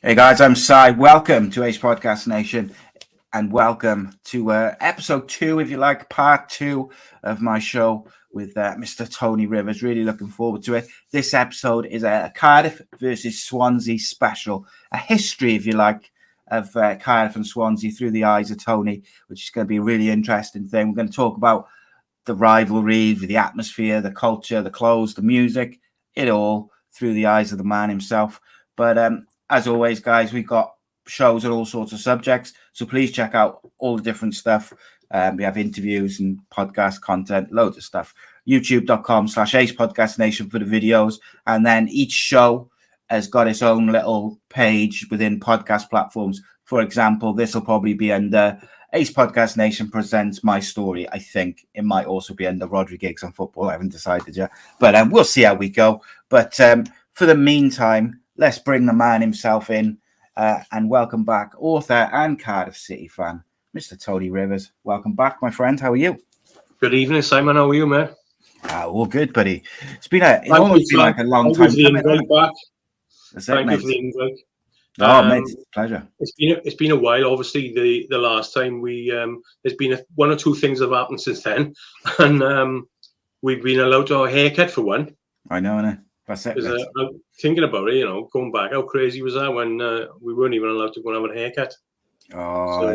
Hey guys, I'm Si. Welcome to Ace Podcast Nation, and welcome to episode 2, if you like, part 2 of my show with Mr. Tony Rivers. Really looking forward to it. This episode is a Cardiff versus Swansea special, a history, if you like, of Cardiff and Swansea through the eyes of Tony, which is going to be a really interesting thing. We're going to talk about the rivalry, the atmosphere, the culture, the clothes, the music, it all through the eyes of the man himself. But as always, guys, we've got shows on all sorts of subjects, so please check out all the different stuff. We have interviews and podcast content, loads of stuff. YouTube.com/Ace Podcast Nation for the videos, and then each show has got its own little page within podcast platforms. For example, this will probably be under Ace Podcast Nation presents My Story. I think it might also be under Rodri Gigs on Football. I haven't decided yet, but we'll see how we go. But for the meantime, let's bring the man himself in and welcome back author and Cardiff City fan, Mr. Tony Rivers. Welcome back, my friend. How are you? Good evening, Simon. How are you, man? All good, buddy. It's almost been like a long time coming. Back. That's Thank it, you for the mate. invite. Oh, mate, it's a pleasure. It's been a while. Obviously, the last time we there's been one or two things that have happened since then, and we've been allowed to have a haircut for one. I know. That's it. I'm thinking about it, going back. How crazy was that when we weren't even allowed to go and have a haircut? Oh,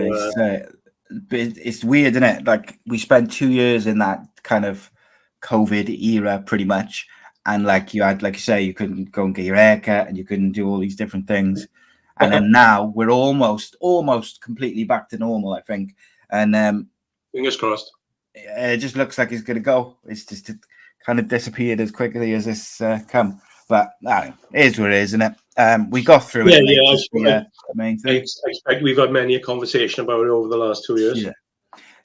it's weird, isn't it? Like, we spent 2 years in that kind of COVID era, pretty much, and like you had, like you say, you couldn't go and get your haircut, and you couldn't do all these different things. And then now we're almost completely back to normal, I think. And fingers crossed. It just looks like it's going to go. It's just kind of disappeared as quickly as this come. But it is what it is, isn't it? We got through it. The main thing. I expect we've had many a conversation about it over the last 2 years.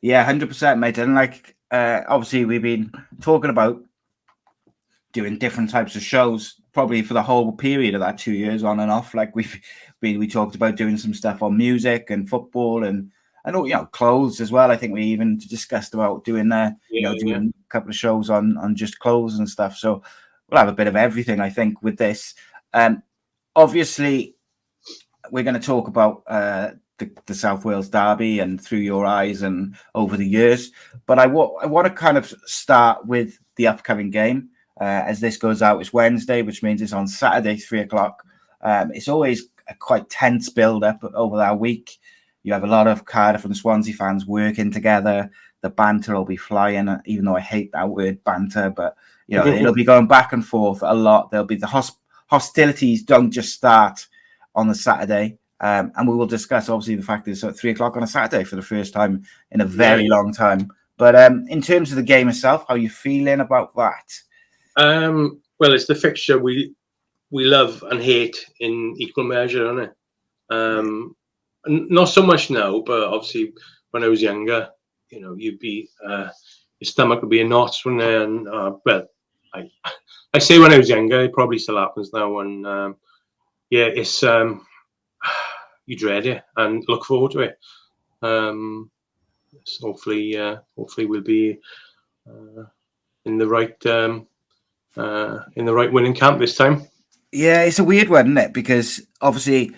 Yeah, 100%, mate. And like, obviously, we've been talking about doing different types of shows probably for the whole period of that 2 years, on and off. Like we talked about doing some stuff on music and football and all, clothes as well. I think we even discussed about doing doing a couple of shows on just clothes and stuff. So we'll have a bit of everything, I think, with this. Obviously, we're going to talk about the South Wales derby and through your eyes and over the years. But I want to kind of start with the upcoming game. As this goes out, it's Wednesday, which means it's on Saturday, 3:00. It's always a quite tense build-up over that week. You have a lot of Cardiff and Swansea fans working together. The banter will be flying, even though I hate that word banter, but it'll be going back and forth a lot. There'll be the hostilities don't just start on the Saturday, and we will discuss obviously the fact that it's at 3:00 on a Saturday for the first time in a very long time. But in terms of the game itself, how are you feeling about that? Well, it's the fixture we love and hate in equal measure, isn't it? Not so much now, but obviously when I was younger, you'd be your stomach would be in knots when then. Well, I say when I was younger, it probably still happens now. And it's you dread it and look forward to it. So hopefully we'll be in the right winning camp this time. Yeah, it's a weird one, isn't it? Because obviously,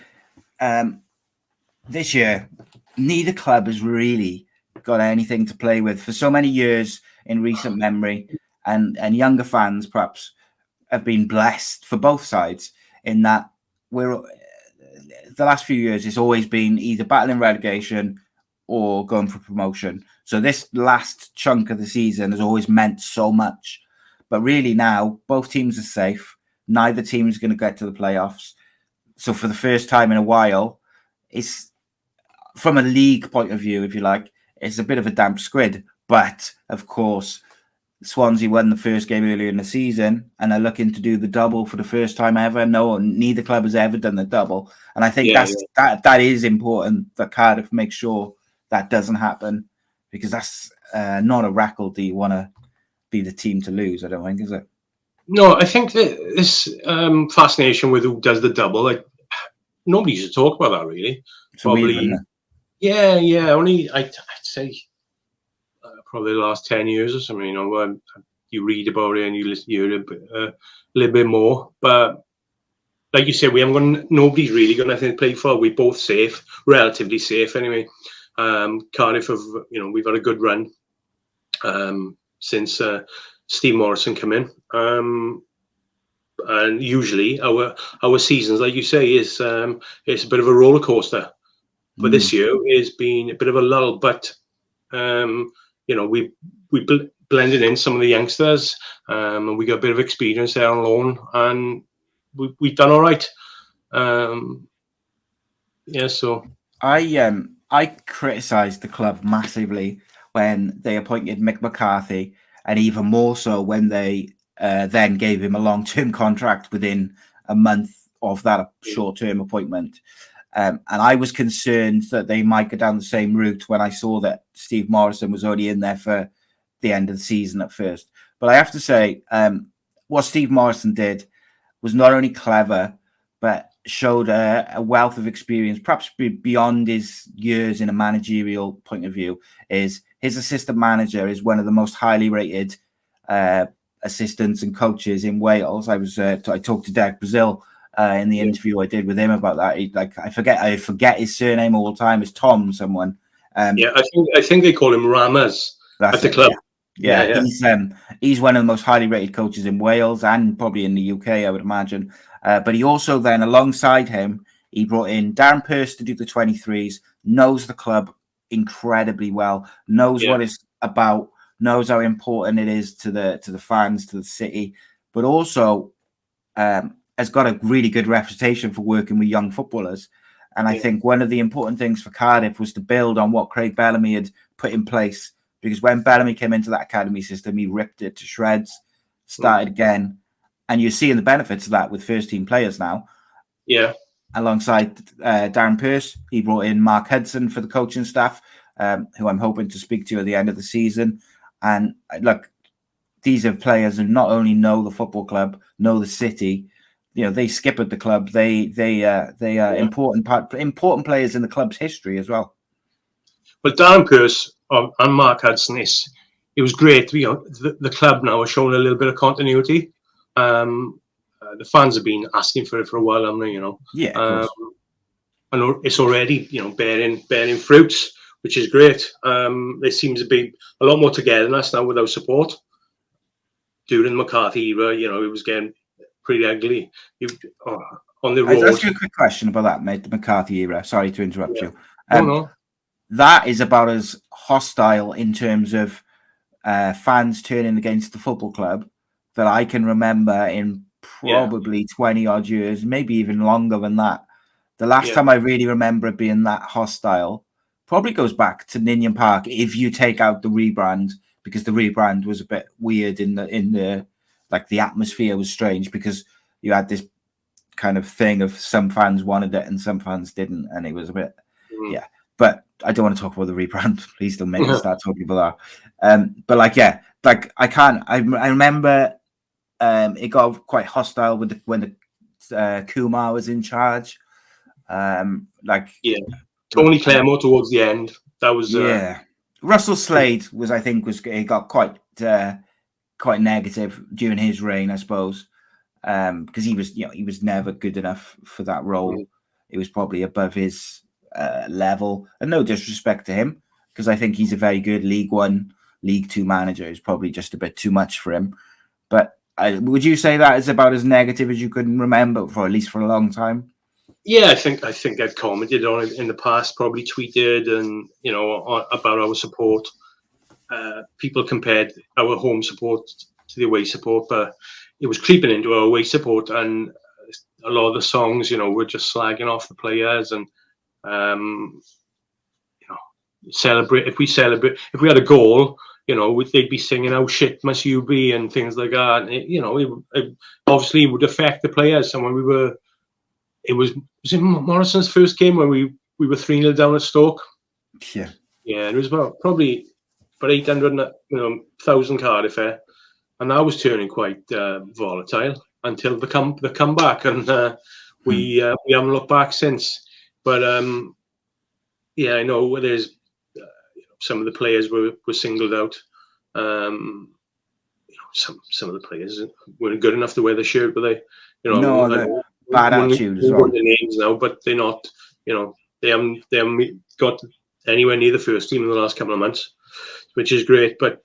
this year, neither club has really got anything to play with for so many years in recent memory, and younger fans perhaps have been blessed for both sides in that the last few years it's always been either battling relegation or going for promotion. So this last chunk of the season has always meant so much. But really now, both teams are safe. Neither team is going to get to the playoffs. So for the first time in a while, it's from a league point of view, if you like, it's a bit of a damp squid. But of course, Swansea won the first game earlier in the season and are looking to do the double for the first time ever. No, neither club has ever done the double. And I think that is important that Cardiff make sure that doesn't happen, because that's not a record that you want to be the team to lose, I don't think, is it? No, I think that this fascination with who does the double, like, nobody used to talk about that really. It's probably weird, only I'd say probably the last 10 years or something. You read about it and you hear a little bit more, but like you said, we haven't got nobody's really got nothing to play for. We're both safe, relatively safe anyway. Cardiff have, we've had a good run since Steve Morrison come in. And usually our seasons, like you say, is it's a bit of a roller coaster. But this year has been a bit of a lull. But we blended in some of the youngsters, and we got a bit of experience there on loan, and we've done all right. So I criticised the club massively when they appointed Mick McCarthy, and even more so when they then gave him a long-term contract within a month of that short-term appointment. And I was concerned that they might go down the same route when I saw that Steve Morrison was only in there for the end of the season at first. But I have to say, what Steve Morrison did was not only clever, but showed a wealth of experience, perhaps beyond his years in a managerial point of view. Is his assistant manager is one of the most highly rated assistants and coaches in Wales. I talked to Derek Brazil in the interview I did with him about that. I forget his surname all the time. It's Tom someone. I think they call him Ramas at the club. Yeah. He's one of the most highly rated coaches in Wales and probably in the UK, I would imagine. But he also then, alongside him, he brought in Darren Pearce to do the 23s, knows the club incredibly well, knows what it's about, knows how important it is to the fans, to the city, but also has got a really good reputation for working with young footballers. And I think one of the important things for Cardiff was to build on what Craig Bellamy had put in place, because when Bellamy came into that academy system, he ripped it to shreds, started again. And you're seeing the benefits of that with first-team players now. Yeah. Alongside Darren Pearce, he brought in Mark Hudson for the coaching staff, who I'm hoping to speak to at the end of the season. And look, these are players who not only know the football club, know the city. They skip at the club. They are important players in the club's history as well. But Darren Pearce and Mark Hudson, it was great. The club now are showing a little bit of continuity. The fans have been asking for it for a while, haven't they? Yeah, of course. And it's already bearing fruits, which is great. There seems to be a lot more togetherness now with our support. During the McCarthy era, it was getting pretty ugly. On the road. I'll ask you a quick question about that, mate. The McCarthy era. Sorry to interrupt you. No. That is about as hostile in terms of fans turning against the football club that I can remember in probably 20 odd years, maybe even longer than that. The last time I really remember it being that hostile probably goes back to Ninian Park, if you take out the rebrand, because the rebrand was a bit weird in the like the atmosphere was strange, because you had this kind of thing of some fans wanted it and some fans didn't, and it was a bit But I don't want to talk about the rebrand. Please don't make me start talking about that. But I remember it got quite hostile when Kumar was in charge. Tony Claremore towards the end. That was Russell Slade got quite negative during his reign, I suppose, because he was never good enough for that role. It was probably above his level, and no disrespect to him, because I think he's a very good League One, League Two manager. It's probably just a bit too much for him. But would you say that is about as negative as you can remember, for at least for a long time? Yeah, I think I've commented on it in the past, probably tweeted, and about our support. People compared our home support to the away support, but it was creeping into our away support, and a lot of the songs, were just slagging off the players and celebrate. If we had a goal, they'd be singing "How shit must you be" and things like that. And it obviously would affect the players. And when was it Morrison's first game when we were 3-0 down at Stoke? Yeah, it was probably 800,000 Cardiff there, and that was turning quite volatile until the comeback, and we haven't looked back since. But I know there's some of the players were singled out. Some of the players weren't good enough to wear the shirt, were they? No, bad attitude as we'll well. the names now, but they're not. You know, they haven't got anywhere near the first team in the last couple of months, which is great. But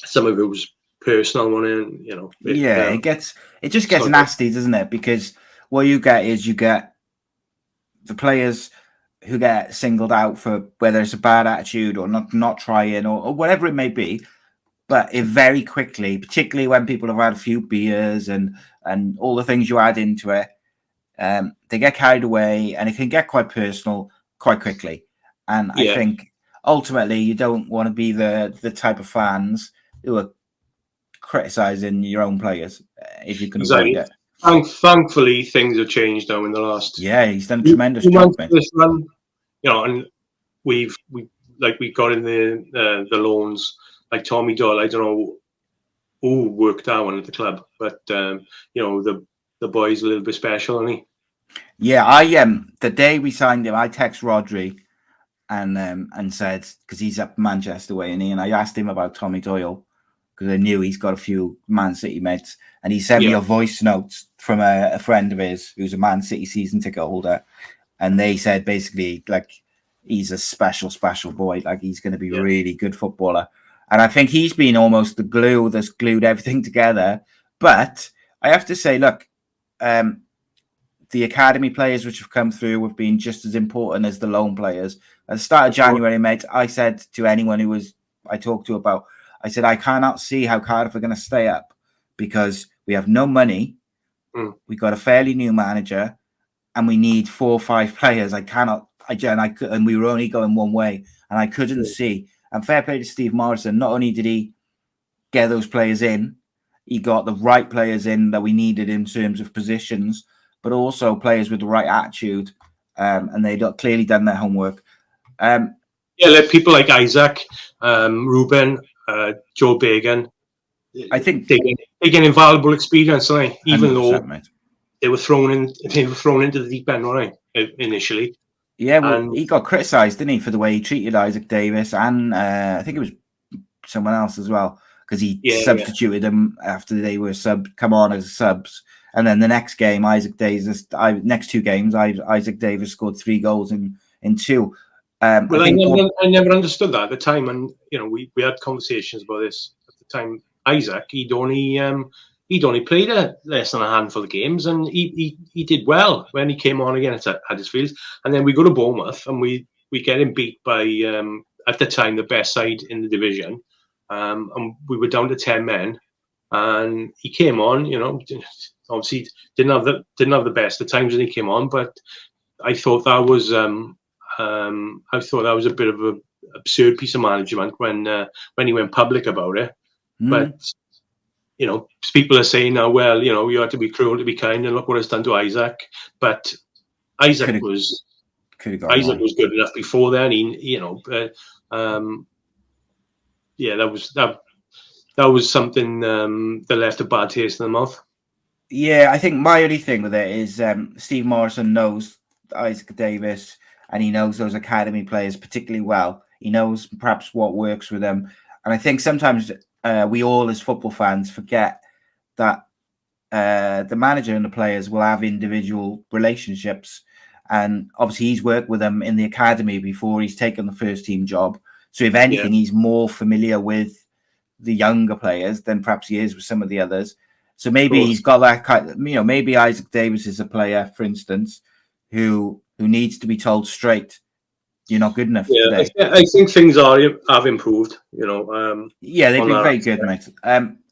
some of it was personal one, and you know, it just gets nasty, doesn't it? Because what you get is the players who get singled out for whether it's a bad attitude or not trying or whatever it may be. But it very quickly, particularly when people have had a few beers and all the things you add into it, they get carried away and it can get quite personal quite quickly. And I think ultimately you don't want to be the type of fans who are criticizing your own players if you can avoid it. Thankfully, things have changed now in the last. Yeah, he's done a tremendous job, man. This run, you know, and we got in the loans like Tommy Doyle. I don't know who worked that one at the club, but you know, the boy's a little bit special, isn't he? Yeah, the day we signed him, I text Rodri and said, because he's up Manchester way, and I asked him about Tommy Doyle because I knew he's got a few Man City mates, and he sent me a voice note from a friend of his who's a Man City season ticket holder, and they said basically like he's a special boy, like he's going to be a really good footballer, and I think he's been almost the glue that's glued everything together. But I have to say, look, the academy players which have come through have been just as important as the loan players. At the start of January, mate, I said to anyone I talked to about, I said, I cannot see how Cardiff are going to stay up because we have no money. We got a fairly new manager and we need 4 or 5 players. And we were only going one way and I couldn't see. And fair play to Steve Morrison. Not only did he get those players in, he got the right players in that we needed in terms of positions, but also players with the right attitude. And they'd clearly done their homework. Like people like Isaac, Ruben, Joe Bagan. I think they get invaluable experience, right? Even though mate. they were thrown into the deep end, right? Initially. Yeah, well, he got criticised, didn't he, for the way he treated Isaac Davis and I think it was someone else as well, because he substituted them after they were come on as subs. And then the next game, Isaac 2 games, Isaac Davis scored 3 goals in 2. Well, I never understood that at the time, and you know, we had conversations about this at the time. Isaac, he'd only played less than a handful of games, and he did well when he came on again at Huddersfield. And then we go to Bournemouth, and we get him beat by at the time the best side in the division, and we were down to 10 men, and he came on. You know, obviously didn't have the best of times when he came on, but I thought that was a bit of an absurd piece of management when he went public about it. But you know, people are saying now, well, you know, you have to be cruel to be kind, and look what it's done to Isaac. But Isaac was good enough before then. That was something that left a bad taste in the mouth. Yeah, I think my only thing with it is Steve Morrison knows Isaac Davis, and he knows those academy players particularly well. He knows perhaps what works with them. And I think sometimes we all as football fans forget that the manager and the players will have individual relationships. And obviously he's worked with them in the academy before he's taken the first team job. So if anything, he's more familiar with the younger players than perhaps he is with some of the others. So maybe he's got that kind of, you know, maybe Isaac Davis is a player, for instance, who needs to be told straight, you're not good enough today. I think things have improved, you know. They've been very good, mate.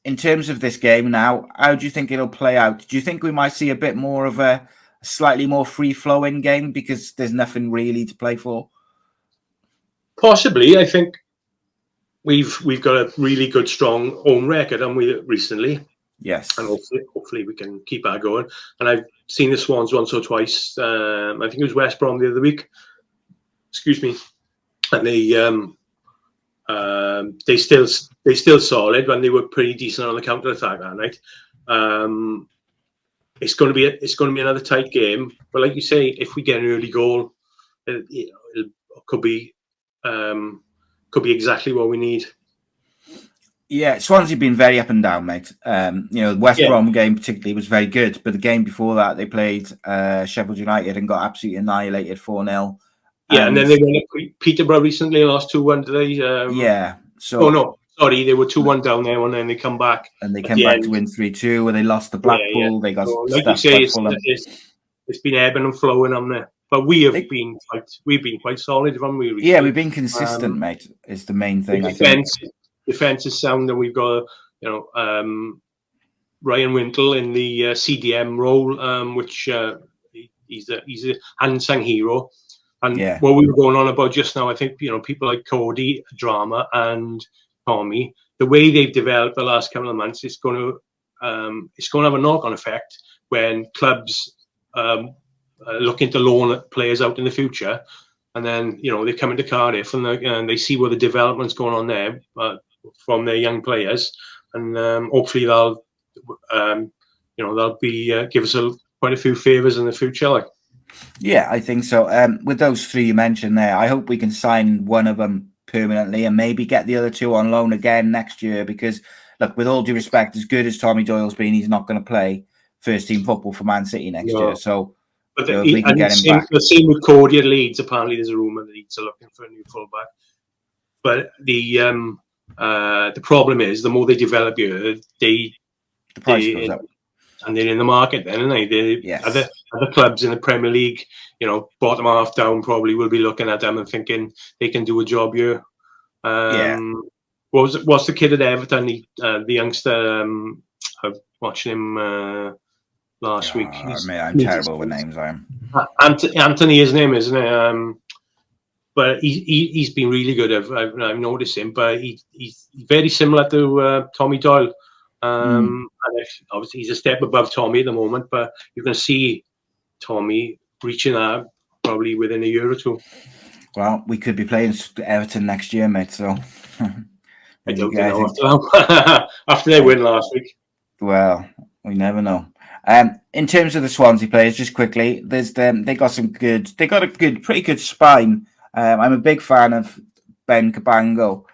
In terms of this game now, how do you think it'll play out? Do you think we might see a bit more of a slightly more free-flowing game because there's nothing really to play for? Possibly. I think we've got a really good, strong home record, haven't we, recently? Yes. And hopefully we can keep that going. And I've seen the Swans once or twice. I think it was West Brom the other week. Excuse me. And they still solid when they were pretty decent on the counter attack that night. It's going to be another tight game. But like you say, if we get an early goal, it could be exactly what we need. Yeah, Swansea been very up and down, mate. West Brom game particularly was very good, but the game before that they played Sheffield United and got absolutely annihilated 4-0. Yeah, and then they went to Peterborough recently, lost 2-1 today. So no, sorry, they were 2-1 down there, and then they come back. And they came back to win 3-2, where they lost to Blackpool. They got like you say, it's been ebbing and flowing on there. But we've been quite solid, haven't we? Recently? Yeah, we've been consistent, mate. Is the main thing. I think defense is sound, and we've got Ryan Wintle in the CDM role, which he's a unsung hero. And what we were going on about just now, I think people like Cody, Drama, and Tommy, the way they've developed the last couple of months, it's going to have a knock-on effect when clubs looking to loan players out in the future, and then they come into Cardiff and they see where the development's going on there from their young players, and hopefully they'll give us quite a few favours in the future. Like. Yeah, I think so. With those three you mentioned there, I hope we can sign one of them permanently and maybe get the other two on loan again next year. Because, look, with all due respect, as good as Tommy Doyle's been, he's not going to play first-team football for Man City next year. So, if we can get him back. The same with Cody at Leeds. Apparently, there's a rumour that Leeds are looking for a new fullback. But the problem is, the more they develop you, the price goes up. And they're in the market then, aren't they? Other clubs in the Premier League, bottom half down, probably will be looking at them and thinking they can do a job here. What's the kid at Everton? The youngster. I was watching him last week. I'm terrible with names. I am. Anthony, his name, isn't it? But he's been really good. I've noticed him, but he's very similar to Tommy Doyle. And obviously he's a step above Tommy at the moment, but you can see Tommy reaching that probably within a year or two. Well, we could be playing Everton next year, mate. So I don't know after they win last week. Well, we never know. In terms of the Swansea players, just quickly, there's them. They got a pretty good spine. I'm a big fan of Ben Cabango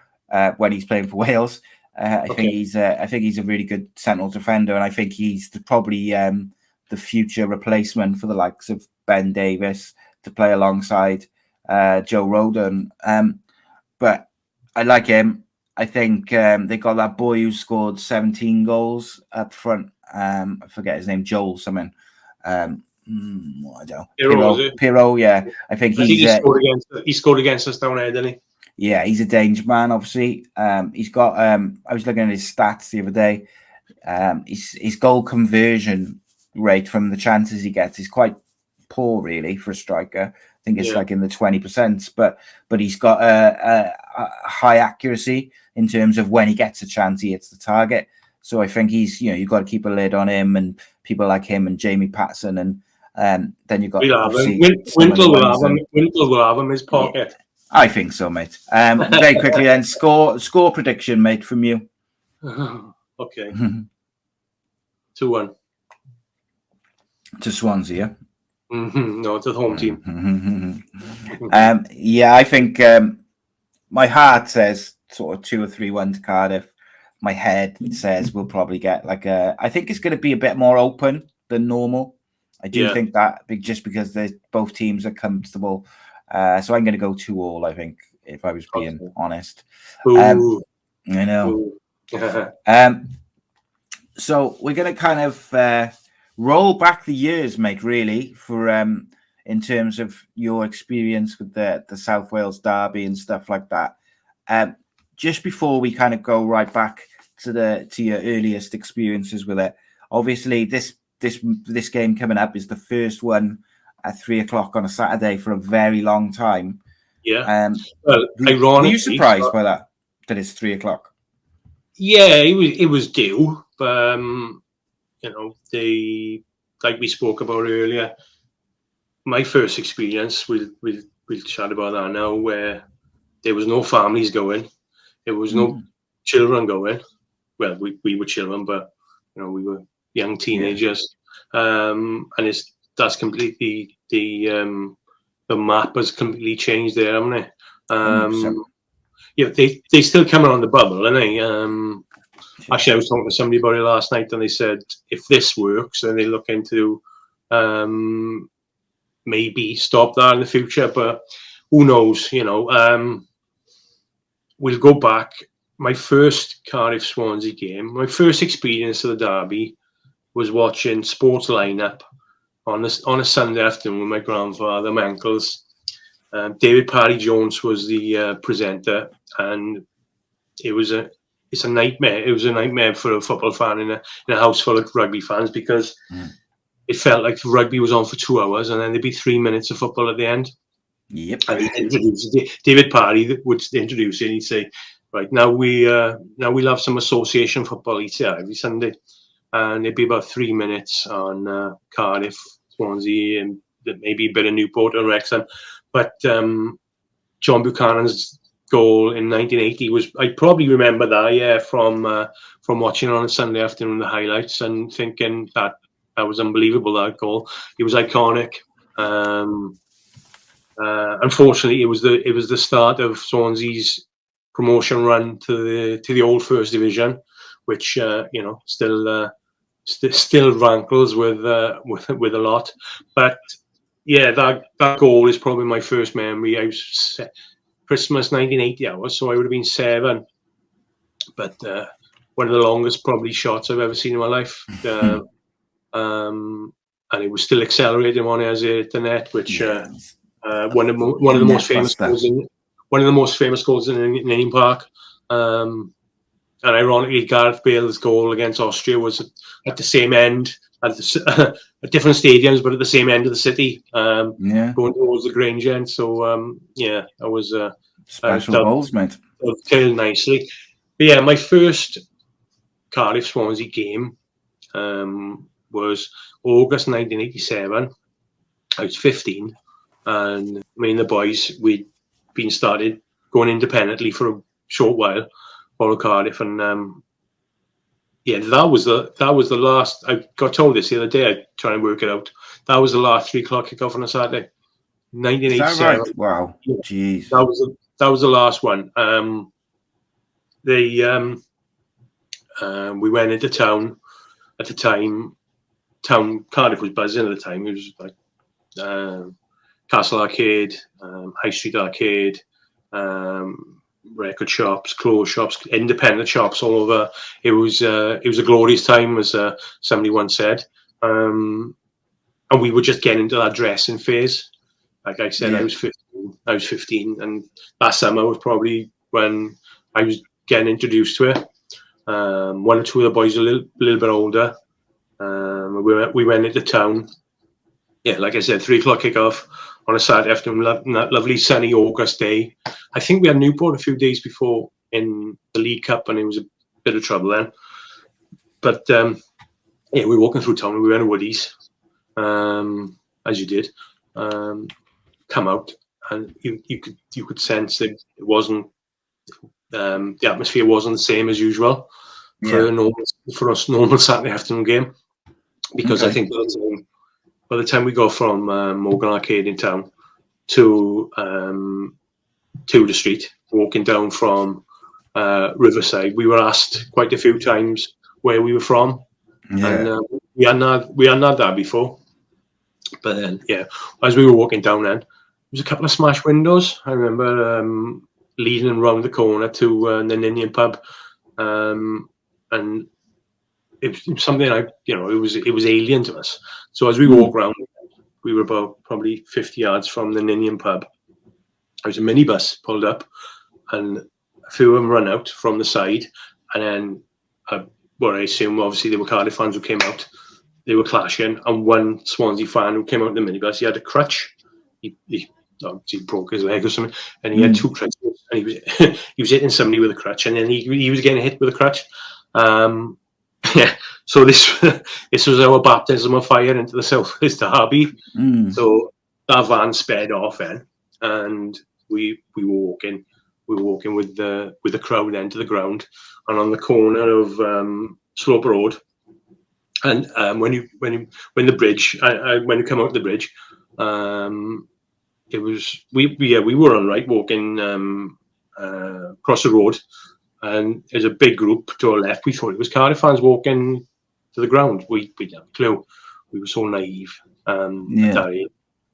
when he's playing for Wales. I think he's a really good central defender, and I think he's probably the future replacement for the likes of Ben Davis to play alongside Joe Rodon. But I like him. I think they got that boy who scored 17 goals up front. I forget his name, Joel something. I don't know. Pirro, yeah. I think he scored against us down there, didn't he? Yeah, he's a danger man, obviously. He's got, I was looking at his stats the other day. His goal conversion rate from the chances he gets is quite poor, really, for a striker. I think it's like in the 20%, but he's got a high accuracy in terms of when he gets a chance, he hits the target. So I think he's, you've got to keep a lid on him and people like him and Jamie Patterson. And then you've got Wintle will have him in his pocket. Yeah. I think so, mate. Very quickly then, score prediction, mate, from you. Okay. 2-1. To Swansea, yeah? No, it's a home team. I think my heart says sort of 2 or 3-1 to Cardiff. My head says we'll probably get I think it's going to be a bit more open than normal. I do think that just because both teams are comfortable. So I'm going to go 2-2, I think, if I was being honest. I know. So we're going to kind of roll back the years, mate, really, for in terms of your experience with the South Wales derby and stuff like that. Just before we kind of go right back to your earliest experiences with it, obviously this game coming up is the first one at 3:00 on a Saturday for a very long time. Yeah. Ironically, were you surprised by that it's 3:00? Yeah, it was due, but like we spoke about earlier, my first experience, we'll chat about that now, where there was no families going, there was no children going. Well, we were children, but we were young teenagers, and that's completely the map has completely changed there, haven't it? yeah, they still coming on the bubble, aren't they? Actually, I was talking to somebody about it last night, and they said if this works, then they look into maybe stop that in the future. But who knows? We'll go back. My first Cardiff Swansea game, my first experience of the derby was watching Sports Lineup on a Sunday afternoon with my grandfather, my uncles. David Parry Jones was the presenter, and it's a nightmare. It was a nightmare for a football fan in a house full of rugby fans, because it felt like rugby was on for 2 hours and then there'd be 3 minutes of football at the end. Yep. And he'd introduce David Parry would introduce it. And he'd say, "Right, now we'll have some association football." He'd say every Sunday, and it'd be about 3 minutes on Cardiff, Swansea, and maybe a bit of Newport and Wrexham. But John Buchanan's goal in 1980 was, I probably remember that, from watching on a Sunday afternoon the highlights and thinking that was unbelievable, that goal. It was iconic. Unfortunately, it was the start of Swansea's promotion run to the old First Division, which still rankles with a lot. But yeah, that goal is probably my first memory. I was Christmas 1980 hours, so I would have been 7. But one of the longest probably shots I've ever seen in my life. And it was still accelerating on as it the net, which one of the most famous goals in Ninian Park. And ironically, Gareth Bale's goal against Austria was at the same end, at different stadiums, but at the same end of the city, going towards the Grange end. So that was special goals, mate. Tailed nicely. But yeah, my first Cardiff Swansea game was August 1987. I was 15, and me and the boys, we'd been started going independently for a short while, follow Cardiff, and that was the last. I got told this the other day. I tried to work it out. That was the last 3 o'clock kickoff on a Saturday, 1987. Is that right? Wow, jeez. That was the last one. We went into town at the time. Cardiff was buzzing at the time. It was like Castle Arcade, High Street Arcade, record shops, clothes shops, independent shops all over. It was a glorious time, as somebody once said. And we were just getting into that dressing phase. Like I said, I was 15, and that summer was probably when I was getting introduced to it. One or two of the boys a little bit older. We went into town. Yeah, like I said, 3 o'clock kickoff on a Saturday afternoon, that lovely sunny August day. I think we had Newport a few days before in the League Cup, and it was a bit of trouble then. But we were walking through town, and we went to Woodies, as you did. Come out, and you could sense that it wasn't the atmosphere wasn't the same as usual for us normal Saturday afternoon game, because I think by the time we go from Morgan Arcade in town to the street, walking down from Riverside, we were asked quite a few times where we were from, and we hadn't had that before. But then, as we were walking down, then there was a couple of smashed windows. I remember leading round the corner to the Ninian pub, and it was something it was alien to us. So as we walked round, we were about probably 50 yards from the Ninian pub. There was a minibus pulled up, and a few of them run out from the side, and then I assume obviously they were Cardiff fans who came out. They were clashing, and one Swansea fan who came out in the minibus, he had a crutch. He broke his leg or something, and he had 2 crutches, and he was hitting somebody with a crutch, and then he was getting hit with a crutch. So this was our baptism of fire into the Southwest Derby. So that van sped off then, and we were walking with the crowd then to the ground, and on the corner of Slope Road. And when you come out the bridge, it was we were on right walking across the road, and there's a big group to our left. We thought it was Cardiff fans walking to the ground. We didn't have a clue. We were so naive at that age.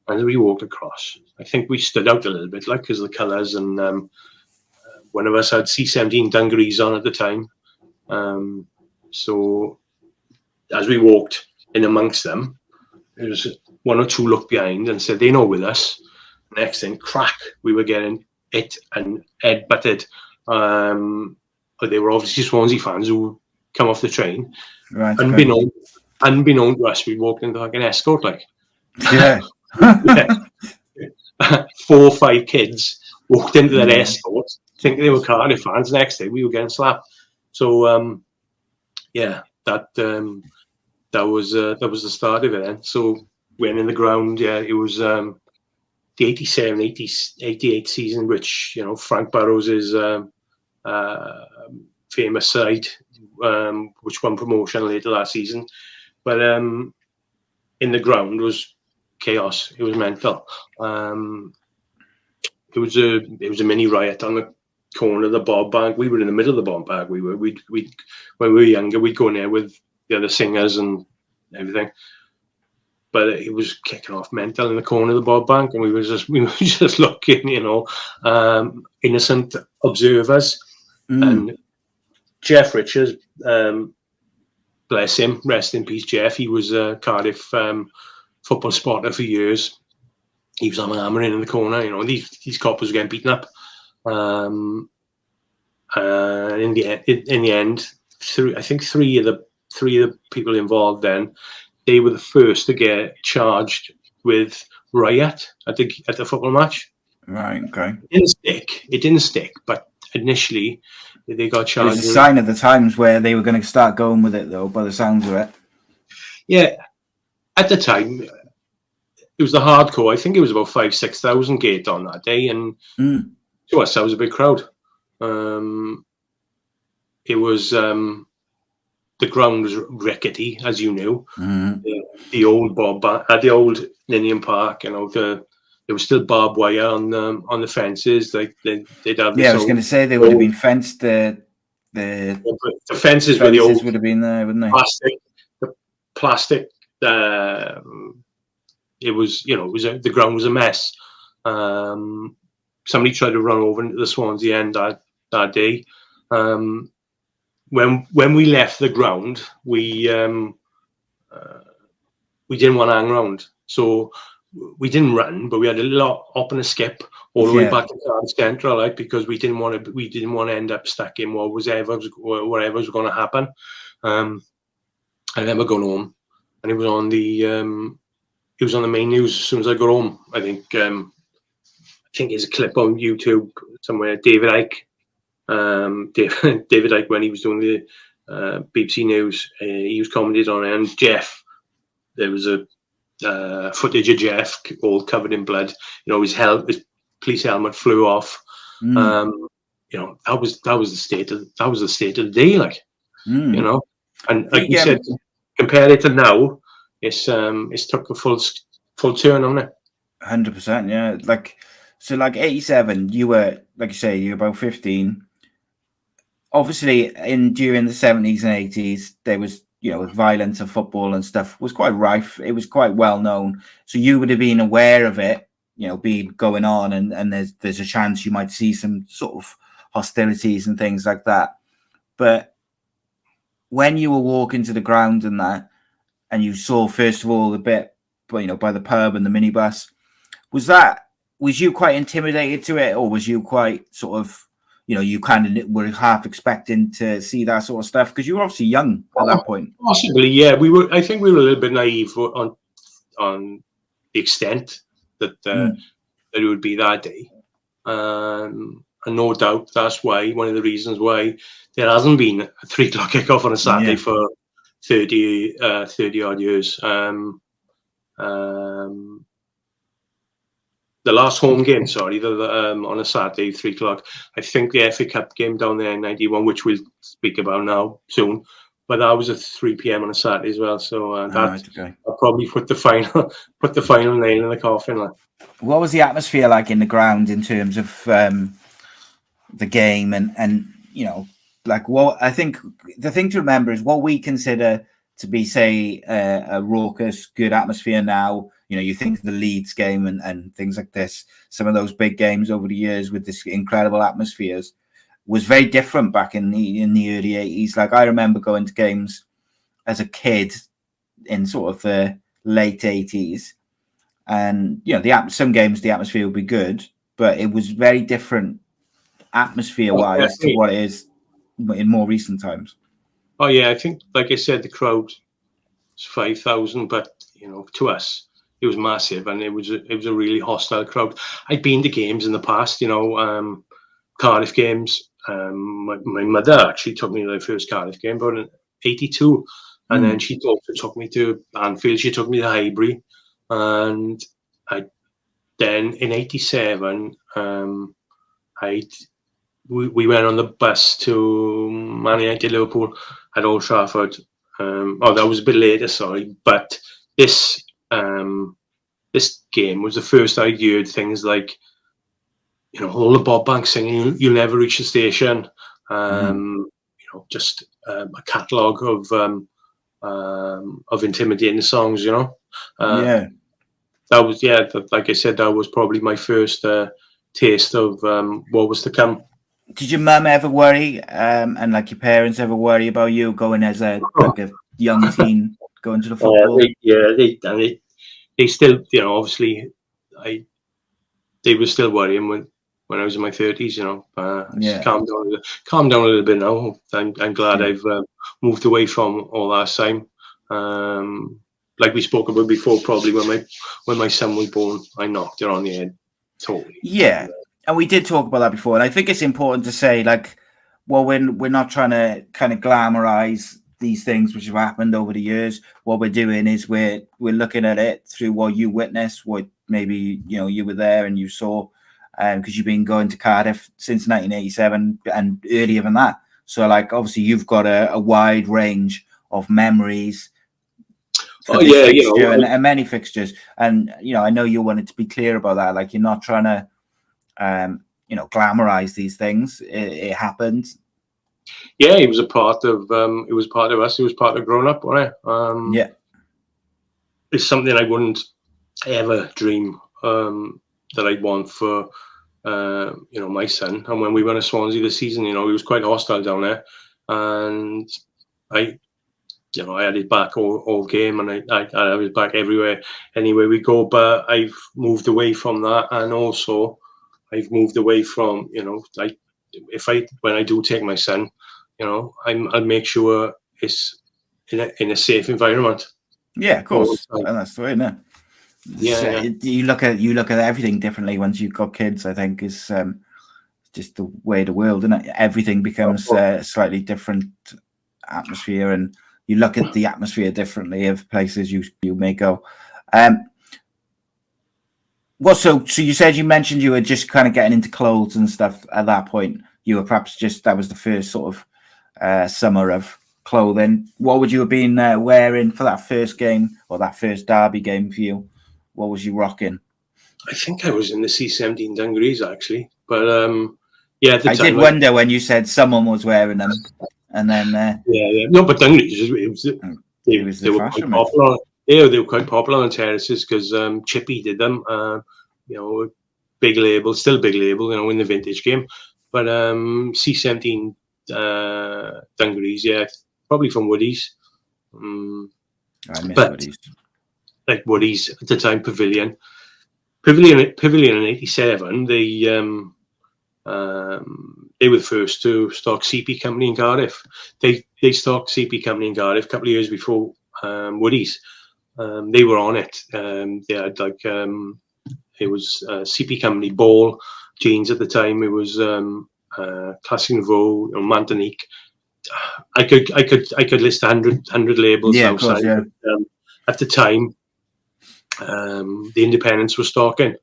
And we walked across. I think we stood out a little bit, like, because of the colours, and one of us had C17 dungarees on at the time. So as we walked in amongst them, there was one or two looked behind and said, "They're not with us." Next thing, crack, we were getting hit and head butted. But they were obviously Swansea fans who come off the train. Right. Unbeknown to us, we walked into like an escort, like. Yeah. 4 or 5 kids walked into their escort, thinking they were Cardiff fans. Next day, we were getting slapped. So, that was the start of it. Then, so went in the ground. Yeah, it was the 87-88 season, which Frank Burrows' famous side, which won promotion later that season. But in the ground was chaos. It was mental. It was a mini riot on the corner of the Bob Bank. We were in the middle of the Bob Bank. When we were younger, we'd go in there with the other singers and everything. But it was kicking off mental in the corner of the Bob Bank, and we were just looking, innocent observers. And Jeff Richards, bless him, rest in peace, Jeff. He was a Cardiff football spotter for years. He was hammering in the corner. These coppers were getting beaten up. In the end, I think three of the people involved then, they were the first to get charged with riot at the football match. Right. Okay. It didn't stick, but initially they got charged. It's a sign of the times where they were going to start going with it, though, by the sounds of it. Yeah, at the time it was the hardcore. I think it was about 5,000-6,000 gate on that day, and to us that was a big crowd. It was the ground was rickety, as you knew. The old the old Ninian Park, there was still barbed wire on the fences. Like they'd have. Yeah, I was going to say they would have been fenced. The fences were the old would have been there, wouldn't they? Plastic. It was, the ground was a mess. Somebody tried to run over into the Swansea end that day. When we left the ground, we didn't want to hang around, so we didn't run, but we had a little hop and a skip all the way back to Cardiff Central, like, because we didn't want to end up stuck in whatever was going to happen. I remember going home, and it was on the main news as soon as I got home. I think there's a clip on YouTube somewhere. David Icke, when he was doing the BBC News, he was commented on it. And Jeff, there was a footage of Jeff all covered in blood. His police helmet flew off. That was the state of the day, like. And like you said, compare it to now, it's took a full turn on it. 100%, yeah. Like 87, you were, like you say, you were about 15. Obviously, during the 70s and 80s, there was, violence of football and stuff was quite rife. It was quite well known. So you would have been aware of it, being going on, and there's a chance you might see some sort of hostilities and things like that. But when you were walking to the ground and that, and you saw, first of all, the bit, by the pub and the minibus, was you quite intimidated to it, or was you quite sort of, you kind of were half expecting to see that sort of stuff? Because you were obviously young at that point. Possibly, yeah. I think we were a little bit naive on the extent that it would be that day. And no doubt that's why, one of the reasons why there hasn't been a 3 o'clock kickoff on a Saturday for 30 odd years. The last home game, on a Saturday, 3 o'clock. I think the FA Cup game down there in '91, which we'll speak about now soon, but that was at 3 p.m. on a Saturday as well. So I'll probably put the final nail in the coffin. What was the atmosphere like in the ground in terms of the game, and like what I think the thing to remember is what we consider to be, say, a raucous, good atmosphere now. You think of the Leeds game and things like this. Some of those big games over the years with this incredible atmospheres was very different back in the early 80s. Like I remember going to games as a kid in sort of the late 80s, and some games the atmosphere would be good, but it was very different atmosphere wise to what it is in more recent times. Oh yeah, I think, like I said, the crowd was 5,000, but to us it was massive, and it was a really hostile crowd. I'd been to games in the past, Cardiff games. My mother actually took me to the first Cardiff game, but in '82, and then she also took me to Anfield. She took me to Highbury, and then in '87, we went on the bus to Man United Liverpool at Old Trafford. That was a bit later, sorry, but this game was the first I'd heard things like, all the Bob Banks singing "You'll Never Reach the Station," just a catalogue of intimidating songs. Yeah. That was, like I said, that was probably my first taste of what was to come. Did your mum ever worry, and like your parents ever worry about you going as a young teen going to the football? They still, obviously, they were still worrying when I was in my 30s. Just calm down a little bit now. I'm glad I've moved away from all that time. Like we spoke about before, probably when my son was born, I knocked it on the head totally. Yeah. And we did talk about that before, and I think it's important to say, like, well, when we're not trying to kind of glamorize these things which have happened over the years, what we're doing is we're looking at it through what you witnessed, what maybe you were there and you saw, because you've been going to Cardiff since 1987 and earlier than that. So, like, obviously, you've got a wide range of memories. And many fixtures, and I know you wanted to be clear about that. Like, you're not trying to glamorize these things. It happened. Yeah, it was a part of it was part of us. It was part of growing up, wasn't it? Yeah, it's something I wouldn't ever dream that I'd want for my son. And when we went to Swansea this season, it was quite hostile down there, and I had his back all game, and I had his back everywhere, anywhere we go. But I've moved away from that, and also I've moved away from, when I do take my son, I'll make sure it's in a safe environment. Yeah, of course, and that's the way, isn't it? Yeah, You look at everything differently once you've got kids. I think is just the way of the world, isn't it? Everything becomes a slightly different atmosphere, and you look at the atmosphere differently of places you may go. So you said you mentioned you were just kind of getting into clothes and stuff at that point. You were perhaps that was the first sort of summer of clothing. What would you have been wearing for that first game or that first derby game for you? What was you rocking? I think I was in the C17 dungarees actually, but at the time, did wonder when you said someone was wearing them, and then no, but dungarees they were quite popular. Yeah, they were quite popular on terraces because Chippy did them. Big label, still big label, in the vintage game. But C17 dungarees, probably from Woody's. I miss Woody's. Like Woody's at the time, Pavilion in '87. They were the first to stock CP Company in Cardiff. They stocked CP Company in Cardiff a couple of years before Woody's. They were on it. They had it was CP Company ball jeans at the time. It was Classic Nouveau, Mantonique. I could list 100 labels. Yeah, of course, yeah. At the time, the independents were stocking.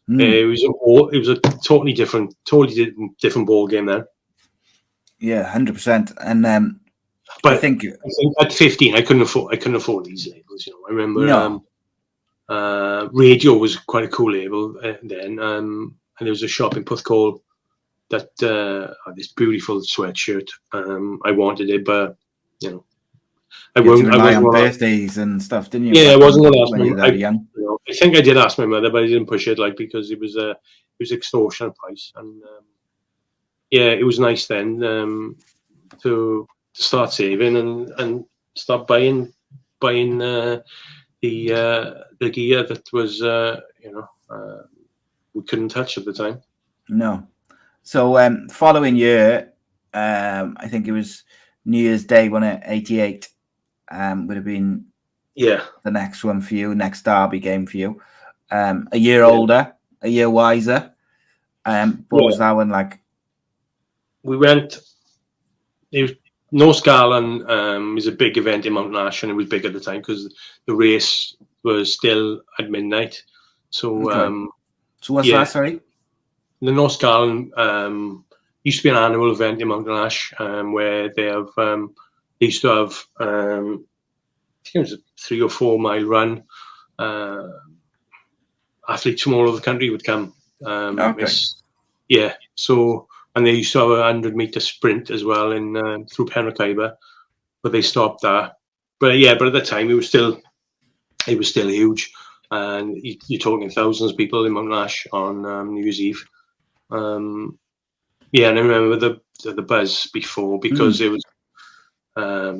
It was a totally different ball game then. Yeah, 100%. And but I think at 15, I couldn't afford these labels. I remember Radio was quite a cool label then, and there was a shop in Porthcawl this beautiful sweatshirt. I wanted it, but you know, I You had to wasn't. I rely wasn't on gonna, birthdays and stuff, didn't you? yeah, I back wasn't going to ask when my. you were that young. I think I did ask my mother, but I didn't push it, like, because it was extortionate price, and yeah, it was nice then to start saving and start buying the gear that was we couldn't touch at the time. No. So following year, I think it was New Year's Day, wasn't it? 88 would have been the next one for you, next derby game for you. A year older, a year wiser. What was that one like? We went. North Scarland is a big event in Mountain Ash, and it was big at the time because the race was still at midnight. So, okay. So what's that? Sorry, the North Scarland used to be an annual event in Mountain Ash where they have they used to have I think it was a 3 or 4 mile run. Athletes from all over the country would come. okay. So. And they used to have a 100-meter sprint as well in through Penrith, but they stopped that. But at the time it was still huge, and you're talking thousands of people in Mount Ash on New Year's Eve. And I remember the buzz before, because there was a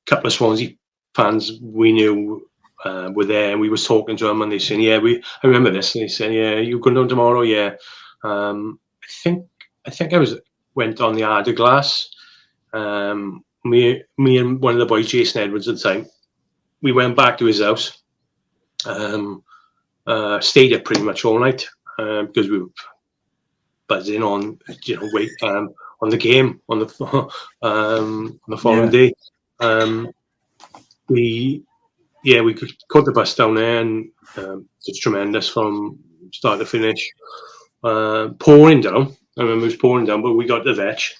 couple of Swansea fans we knew were there, and we was talking to them, and they said, I remember this, and they said, you going down tomorrow? I think I went on the Arda Glass. Me and one of the boys, Jason Edwards, at the time, we went back to his house. Stayed up pretty much all night because we were buzzing on, on the game on the following day. We caught the bus down there, and it's tremendous from start to finish. Pouring down. I remember it was pouring down, but we got the vetch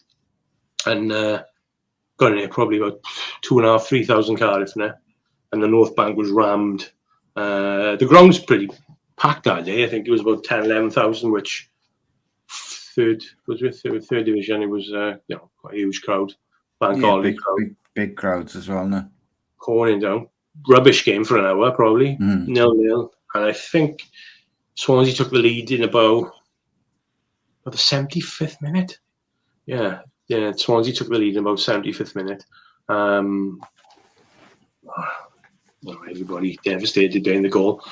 and got in there probably about 2,500, 3,000 Cardiff in there, and the North Bank was rammed. The ground was pretty packed that day. I think it was about 10,000, 11,000, which third division. It was quite a huge crowd, bank holiday crowd, big crowds as well. No, pouring down. Rubbish game for an hour, probably 0-0, and I think Swansea took the lead in about the 75th minute. Swansea took the lead in about 75th minute. Everybody devastated behind the goal.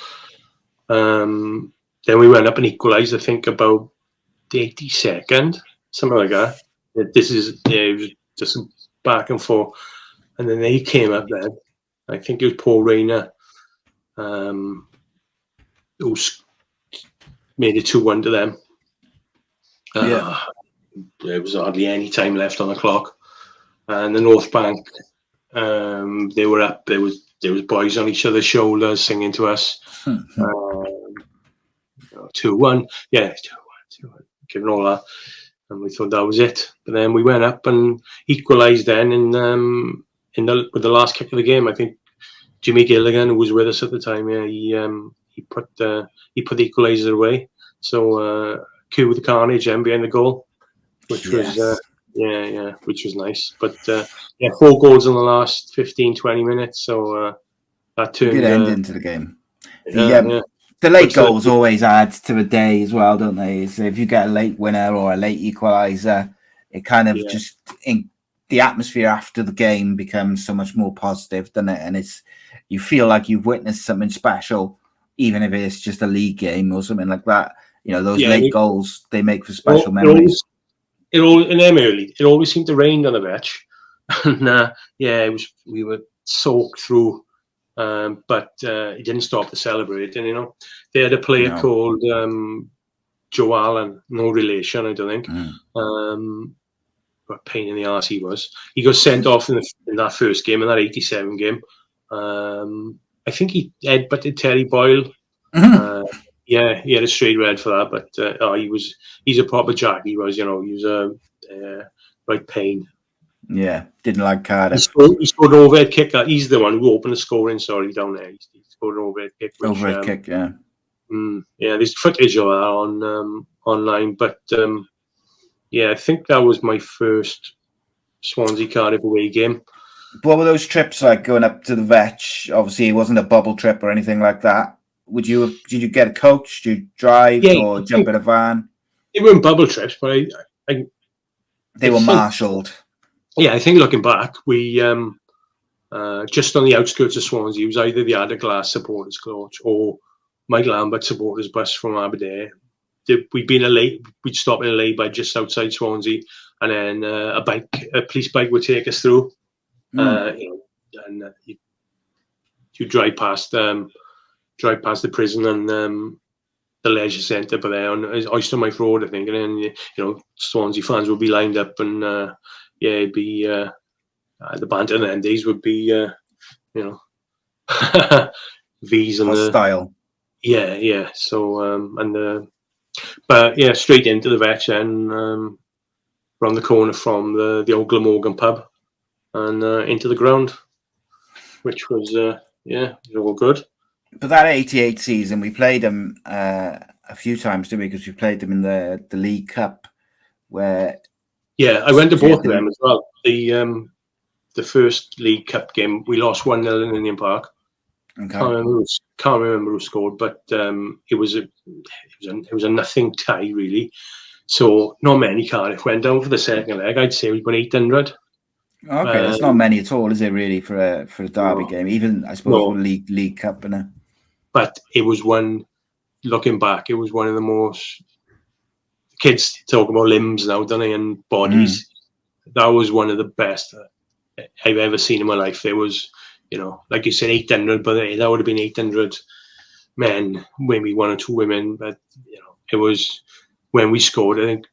Then we went up and equalised, I think, about the 82nd, something like that. It was just back and forth. And then they came up then. I think it was Paul Rayner who made it 2-1 to them. There was hardly any time left on the clock, and the North Bank, they were up. There was boys on each other's shoulders singing to us. 2-1, 2-1, giving all that, and we thought that was it. But then we went up and equalised. Then with the last kick of the game, I think Jimmy Gilligan, who was with us at the time, he put the equaliser away. So. Cue with the carnage and behind the goal, which was which was nice. But 4 goals in the last 15-20 minutes, so that turned good ending to the game. The late goals always add to the day as well, don't they? So if you get a late winner or a late equaliser, it kind of just the atmosphere after the game becomes so much more positive, doesn't it? And you feel like you've witnessed something special, even if it's just a league game or something like that. Those late goals, they make for special memories. It always seemed to rain on the pitch. And we were soaked through, but it didn't stop to celebrate. And, they had a player called Joe Allen, no relation, I don't think. What a pain in the arse he was. He got sent off in that first game, in that 87 game. I think he headbutted Terry Boyle. He had a straight red for that, but he's a proper jack. He was, he was a right pain. Yeah, didn't like Cardiff. He scored an overhead kick. He's the one who opened the scoring. Sorry, down there. He scored an overhead kick. Overhead kick, there's footage of that on online, but Yeah, I think that was my first Swansea Cardiff away game. What were those trips like going up to the Vetch? Obviously, it wasn't a bubble trip or anything like that. Did you get a coach? Did you drive or jump in a van? They weren't bubble trips, but they were marshalled. Yeah, I think looking back, we just on the outskirts of Swansea, it was either the Adderglass supporters coach or Mike Lambert supporters bus from Aberdeen. We'd stop in a lay-by just outside Swansea, and then a police bike would take us through. You drive past the prison and the leisure centre, but there on Oyster Mike Road, I think, and then Swansea fans would be lined up, and it'd be the banter in the end days would be V's and hostile. Yeah. So but yeah, straight into the Vetch and around the corner from the old Glamorgan pub and into the ground, which was all good. But that 88 season, we played them a few times, didn't we? Because we played them in the League Cup, where I went to both of them as well. The first League Cup game, we lost 1-0 in Indian Park. Okay. Can't remember who scored, but it was a nothing tie really. So not many Cardiff went down for the second leg. I'd say it was about 800. Okay, that's not many at all, is it? Really for a derby game, even I suppose for League Cup, But it was one. Looking back, it was one of the most. Kids talk about limbs now, don't they, and bodies. That was one of the best I've ever seen in my life. There was, like you said, 800, but that would have been 800 men, maybe one or two women. But it was when we scored. I think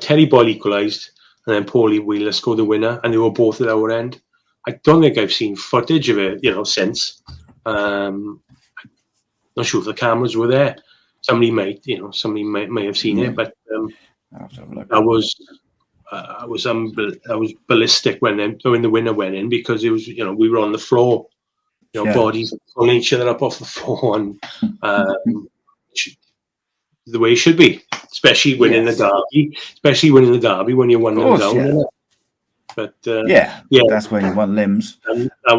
Terry Boyle equalised, and then Paulie Wheeler scored the winner, and they were both at our end. I don't think I've seen footage of it, since. Not sure if the cameras were there. Somebody might have seen it, but that was ballistic when the winner went in, because it was we were on the floor, bodies pulling each other up off the floor, and the way it should be, especially winning the derby when you're 1-0 down. Yeah. But that's when you want limbs. And that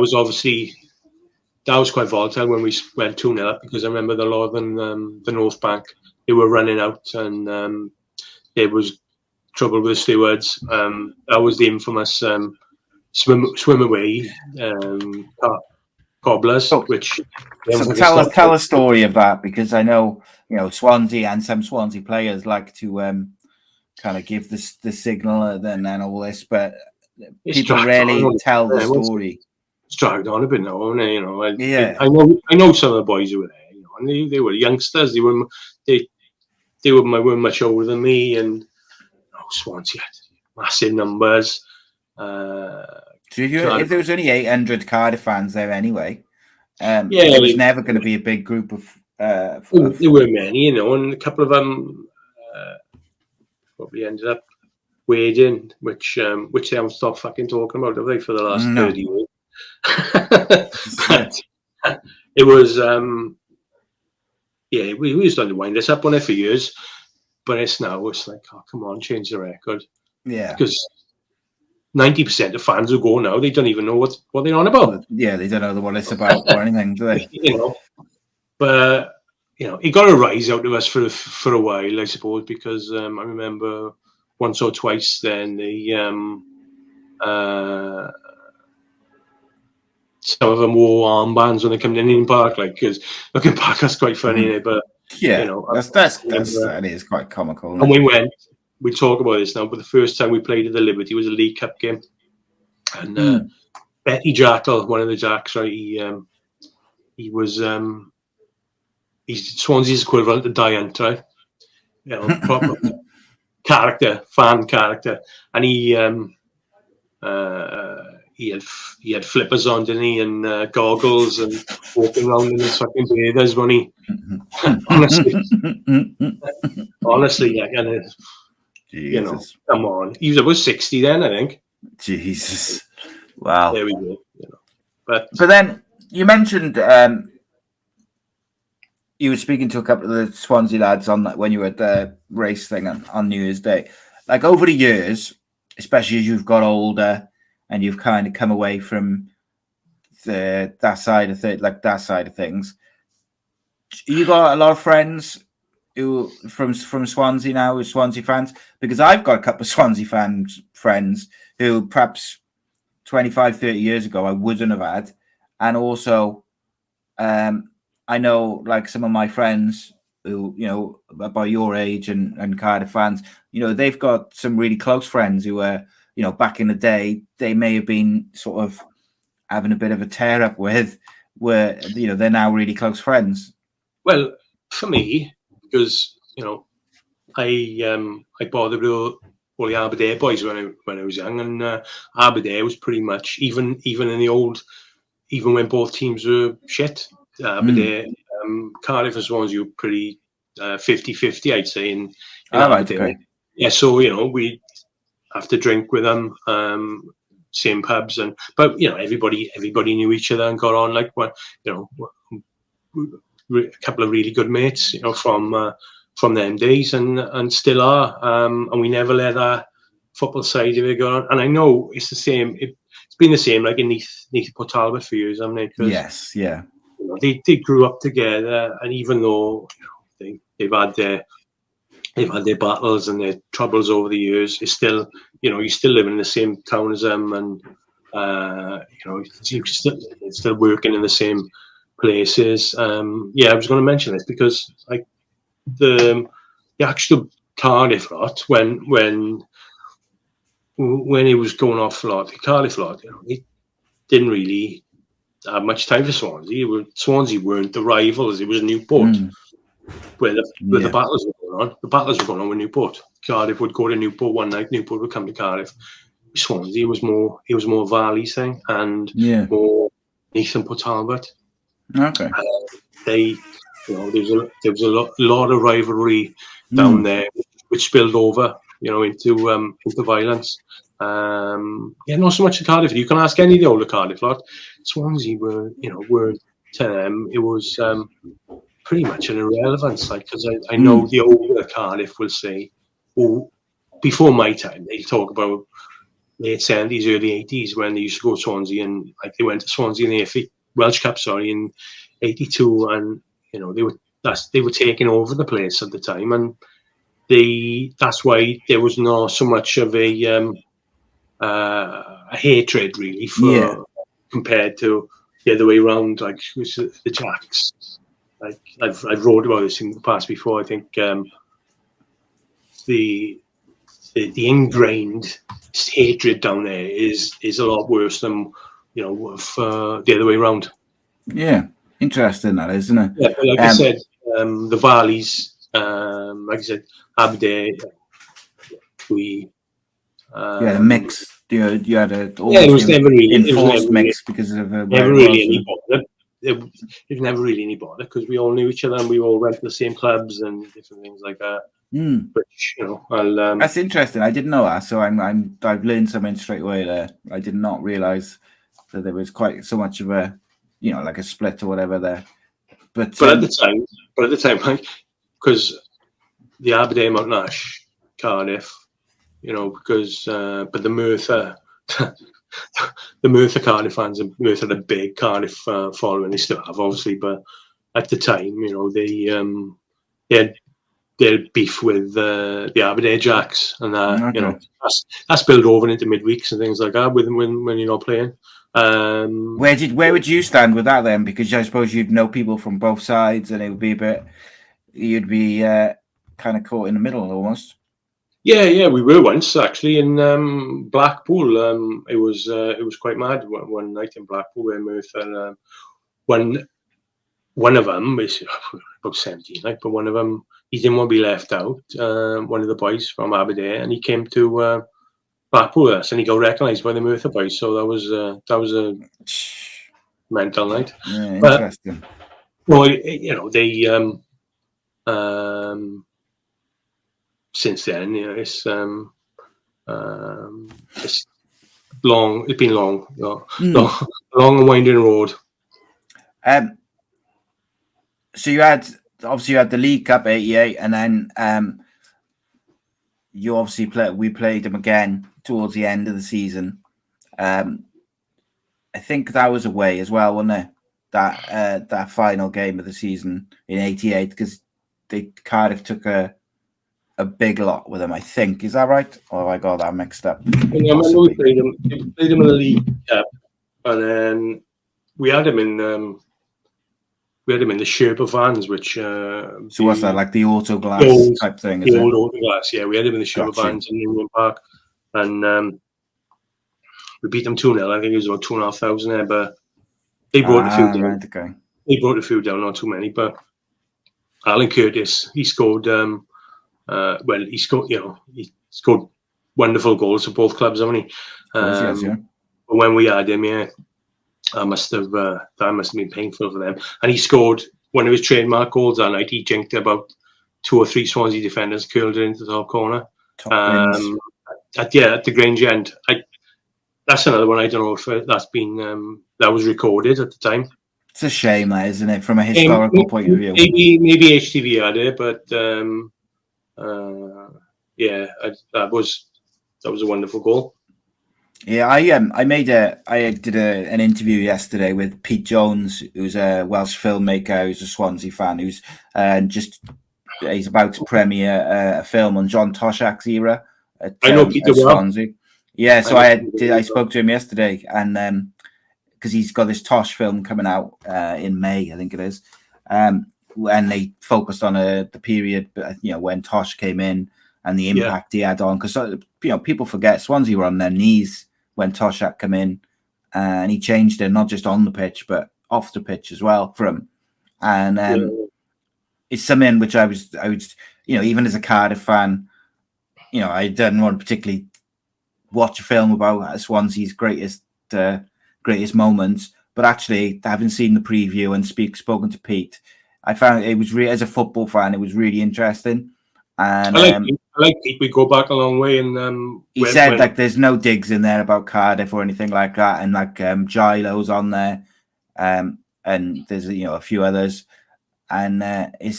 was quite volatile when we went 2-0 up, because I remember the lot and the North Bank, they were running out, and there was trouble with the stewards. That was the infamous swim away cobblers. Tell a story of that, because I know Swansea and some Swansea players like to kind of give the signal and then all this, but people rarely tell the story. It's dragged on a bit now, isn't it? I know some of the boys who were there, and they were youngsters. They weren't much older than me, and Swansea had massive numbers. So if there was only 800 Cardiff fans there anyway, it was never going to be a big group of. There were many, and a couple of them probably ended up wading, which they haven't stopped fucking talking about, have they, for the last 30 years? But it was we used to wind this up on it for years, but it's like, oh, come on, change the record. Because 90% of fans who go now, they don't even know what they're on about. They don't know what it's about or anything, do they? But it got a rise out of us for a while, I suppose, because I remember once or twice then some of them wore armbands when they came in Indian Park, because looking back, that's quite funny. But that is quite comical. And we talk about this now, but the first time we played at the Liberty was a League Cup game, and Betty Jackal, one of the Jacks, right? He was he's Swansea's equivalent to Diant, right? Proper fan character, and he had flippers on, didn't he, and goggles, and walking around in his fucking bathers when he honestly, come on, he was about 60 then, I think. Jesus, wow. There we go. But then you mentioned you were speaking to a couple of the Swansea lads on that when you were at the race thing on New Year's Day. Like over the years, especially as you've got older and you've kind of come away from that side of things, you got a lot of friends who from Swansea now, who are Swansea fans, because I've got a couple of Swansea friends who perhaps 25, 30 years ago I wouldn't have had. And also, I know like some of my friends who, you know, about your age and Cardiff fans, you know, they've got some really close friends who were, you know, back in the day, they may have been sort of having a bit of a tear up with, where, you know, they're now really close friends. Well, for me, because, you know, I bothered with all the Aberdeen boys when I was young, and Aberdeen was pretty much even in the old, even when both teams were shit. Aberdeen, Cardiff and Swansea were pretty 50-50, I'd say. In Aberdeen, Okay. yeah. So you know, we have to drink with them, same pubs, but you know, everybody knew each other and got on like what, you know, a couple of really good mates, you know, from them days, and still are, and we never let our football side of it go on. And I know it's the same. It's been the same like in Neath Port Talbot for years, haven't it? Yes, yeah. You know, they grew up together, and even though, you know, they've had their battles and their troubles over the years, it's still, you know, you still live in the same town as them, and you know, you're still working in the same places. Yeah, I was going to mention this because like the actual Cardiff lot, when it was going off a lot, the Cardiff lot, you know, it didn't really have much time for Swansea. Swansea weren't the rivals. It was Newport where the battles were going on. The battles were going on with Newport. Cardiff would go to Newport one night. Newport would come to Cardiff. Swansea was more Valley's thing, and more Neath and Port Talbot. Okay. They, you know, there was a lot of rivalry down there, which spilled over, you know, into violence. Yeah, not so much in Cardiff. You can ask any of the older Cardiff lot. Swansea were to them, it was pretty much an irrelevance. Like, because I know the older Cardiff will say, "Oh, before my time," they talk about late 70s, early 80s when they used to go to Swansea, and like they went to Swansea in the FA Welsh Cup, in 82, and you know they were taking over the place at the time, and that's why there was not so much of a hatred really for compared to the other way around, like the Jacks. Like I've wrote about this in the past before. I think the ingrained hatred down there is a lot worse than, you know, the other way around. Yeah, interesting that, isn't it? Yeah, but like I said, the Valleys, like I said, Aberdeen, we the mix. You had a it was never really enforced mix because of never really any bother. It was never really any bother because we all knew each other and we all went to the same clubs and different things like that. Which, you know, that's interesting. I didn't know that, so I've learned something straight away there. I did not realize that there was quite so much of a, you know, like a split or whatever there. But at the time, because the Aberdeen, Mount Nash, Cardiff, you know, because but the Merthyr, the Merthyr Cardiff fans, and Merthyr had a big Cardiff following. They still have, obviously, but at the time, you know, they had their beef with the Aberdeen Jacks, and you know, that's spilled over into midweeks and things like that when you're not playing. Where would you stand with that then? Because I suppose you'd know people from both sides, and it would be you'd be kind of caught in the middle almost. Yeah, we were once actually in Blackpool. It was quite mad one night in Blackpool where Merthyr, one of them was about 17, like, but one of them, he didn't want to be left out. One of the boys from Aberdeen, and he came to Blackpool with us, and he got recognised by the Merthyr boys. So that was a mental night. Yeah, interesting. Well, you know, they since then, you know, it's long. It's been long, long and winding road. So you had obviously you had the League Cup '88, and then you obviously we played them again towards the end of the season. I think that was away as well, wasn't it? That final game of the season in '88, because Cardiff took a big lot with them. I think, is that right? Or have I got that mixed up? I remember we played them in the League Cup, and then we had them in the Sherpa vans, which so what's that, like the auto glass type thing? Is the it? old auto glass? Yeah, we had them in the Sherpa Gotcha. vans in Union Park, and we beat them 2-0. I think it was about 2,500 there, but they brought a few down. Right, okay. They brought a few down, not too many. But Alan Curtis, he scored. He scored. He scored wonderful goals for both clubs, haven't he? Yeah. But when we had him, that must have been painful for them. And he scored one of his trademark goals that night. He jinked about 2 or 3 Swansea defenders, curled it into the top corner. At the Grange end. That's another one. I don't know if that was recorded at the time. It's a shame, that, isn't it, from a historical point of view? Maybe HTV had it, but that was a wonderful goal. Yeah, I did an interview yesterday with Pete Jones, who's a Welsh filmmaker, who's a Swansea fan, who's he's about to premiere a film on John Toshak's era at Swansea. Well. Yeah, so I spoke to him yesterday, and because he's got this Tosh film coming out in May, I think it is, and they focused on the period, when Tosh came in and the impact he had on, because people forget Swansea were on their knees when Toshak came in, and he changed it not just on the pitch but off the pitch as well for him, and it's something which I was even as a Cardiff fan, I didn't want to particularly watch a film about Swansea's greatest moments, but actually having seen the preview and spoken to Pete, I found it was as a football fan, it was really interesting. And I like Pete. We go back a long way, and he said like there's no digs in there about Cardiff or anything like that, and like Gilo's on there, and there's a few others, and it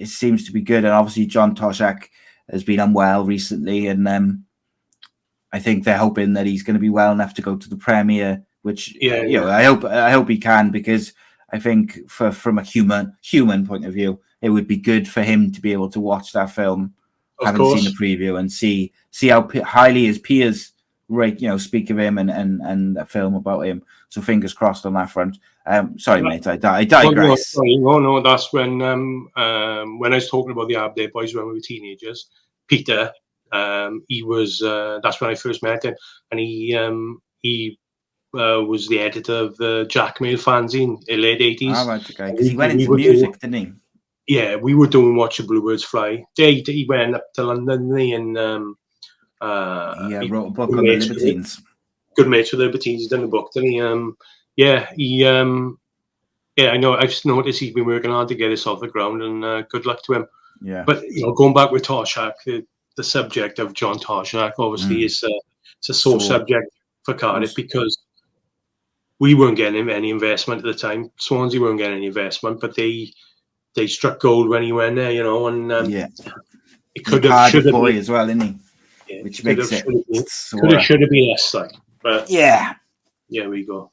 seems to be good. And obviously John Toshak has been unwell recently, and I think they're hoping that he's going to be well enough to go to the Premier, which I hope he can, because I think from a human point of view, it would be good for him to be able to watch that film, having seen the preview, and see how highly his peers rate, speak of him and a film about him. So fingers crossed on that front. Sorry, mate, I digress. No, that's when I was talking about the Aberdeen boys when we were teenagers. Peter, that's when I first met him, and he was the editor of the Jack Mail fanzine in the late 80s. Oh, right, okay. Because he went into music, didn't he? Yeah, we were doing Watch the Bluebirds Fly. He went up to London, didn't he? And he wrote a book on the Libertines. Good mates with the Libertines. He's done a book, didn't he? I know. I've just noticed he's been working hard to get us off the ground, and good luck to him. Yeah. But going back with Toshak, the subject of John Toshak obviously is it's a sore subject for Cardiff, because we weren't getting any investment at the time. Swansea weren't getting any investment, but they struck gold when he went there, and it could have should have been as well, isn't he? Yeah, which makes it should have been less like. But yeah, we go.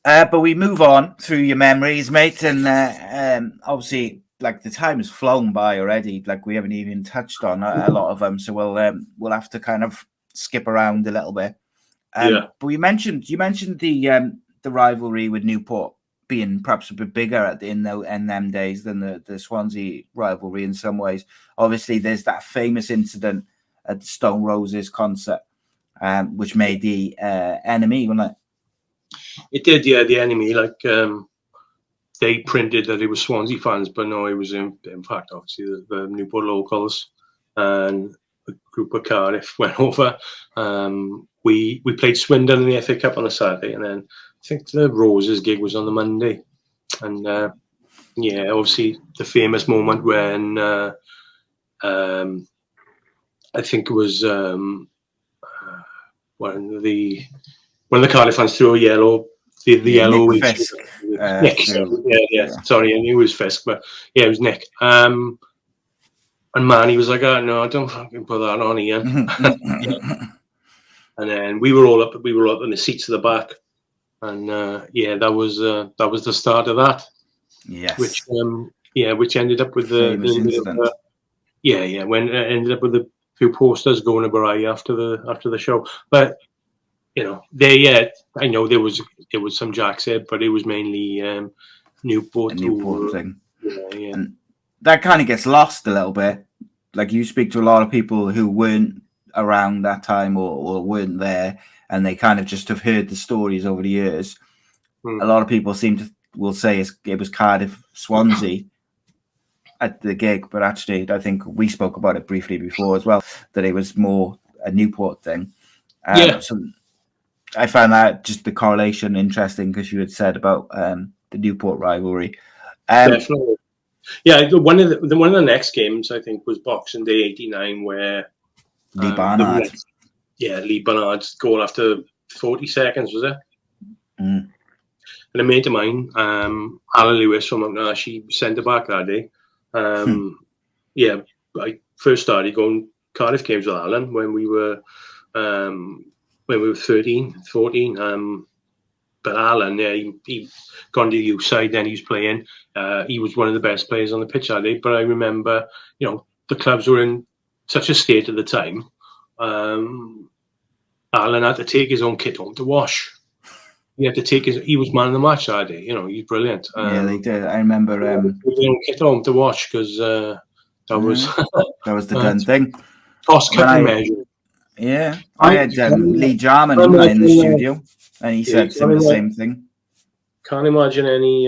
But we move on through your memories, mate, and obviously, like, the time has flown by already. Like, we haven't even touched on a lot of them, so we'll have to kind of skip around a little bit. But you mentioned the rivalry with Newport being perhaps a bit bigger in them days than the Swansea rivalry in some ways. Obviously, there's that famous incident at the Stone Roses concert, which made the enemy, wasn't it? It did, yeah. The enemy, like, they printed that it was Swansea fans, but no, it was in fact obviously the Newport locals, and a group of Cardiff went over. We played Swindon in the FA Cup on a Saturday, and then I think the Roses gig was on the Monday. And obviously the famous moment when I think it was when the Cardiff fans threw a yellow yellow. Nick Fisk. Nick, yeah. Sorry, I knew it was Fisk, but yeah, it was Nick. And Manny was like, "Oh no, don't fucking put that on, Ian." And then we were all up in the seats at the back, and that was the start of that. Yes. Which ended up with the incident. When it ended up with a few posters going awry after the show. But I know there was some Jack's Head, but it was mainly Newport thing. Yeah. And that kind of gets lost a little bit. Like, you speak to a lot of people who weren't around that time or weren't there, and they kind of just have heard the stories over the years. A lot of people will say it was Cardiff Swansea at the gig, but actually I think we spoke about it briefly before as well, that it was more a Newport thing. So I found that just the correlation interesting, because you had said about the Newport rivalry. Definitely. Yeah, one of the next games I think was Boxing Day '89, where Lee Barnard. Lee Barnard's goal after 40 seconds, was it? And a mate of mine, Alan Lewis from Upnash, centre back that day. I first started going Cardiff games with Alan when we were 13, 14. But Alan, he gone to the youth side, then he was playing. He was one of the best players on the pitch that day. But I remember, the clubs were in such a state at the time. Alan had to take his own kit home to wash. He had to he was man of the match that day. He's brilliant. They did. I remember kit home to wash, because that was that was the done thing. Cost cutting measure. Yeah, I had Lee Jarman in the studio, and he said the same thing. Can't imagine any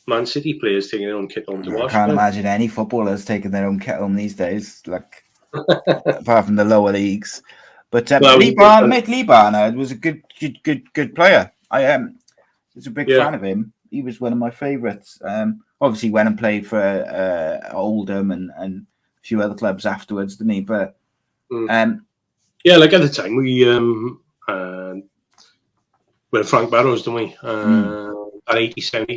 Man City players taking their own kit home to wash. I can't imagine any footballers taking their own kit home these days, like apart from the lower leagues. But Lee Barnard was a good player. I was a big fan of him. He was one of my favourites. Obviously, went and played for Oldham and a few other clubs afterwards, didn't he? But like at the time we with Frank Barrows, didn't we? That 87,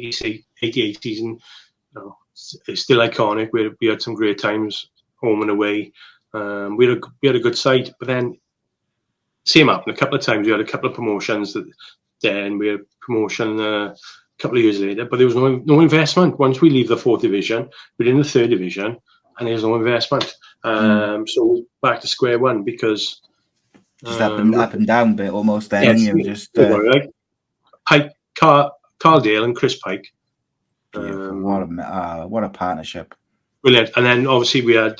88 season, it's still iconic. We had some great times home and away. We had a good side, but then same happened a couple of times. We had a couple of promotions then we had promotion a couple of years later, but there was no investment. Once we leave the 4th division, we're in the 3rd division, and there's no investment. So back to square one, because just up and down a bit almost. Then just Pike, Carl Dale and Chris Pike. What a partnership! Brilliant. And then obviously we had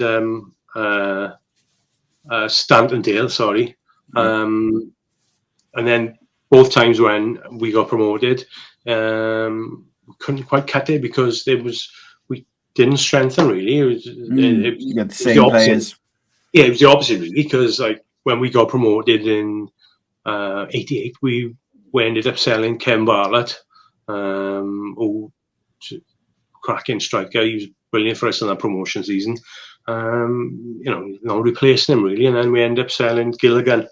Stanton Dale. Sorry. And then both times when we got promoted, we couldn't quite cut it because we didn't strengthen really. You got the same players. Yeah, it was the opposite really, because like when we got promoted in '88, we ended up selling Ken Bartlett, who cracking striker. He was brilliant for us in that promotion season. No replacing him really, and then we ended up selling Gilligan,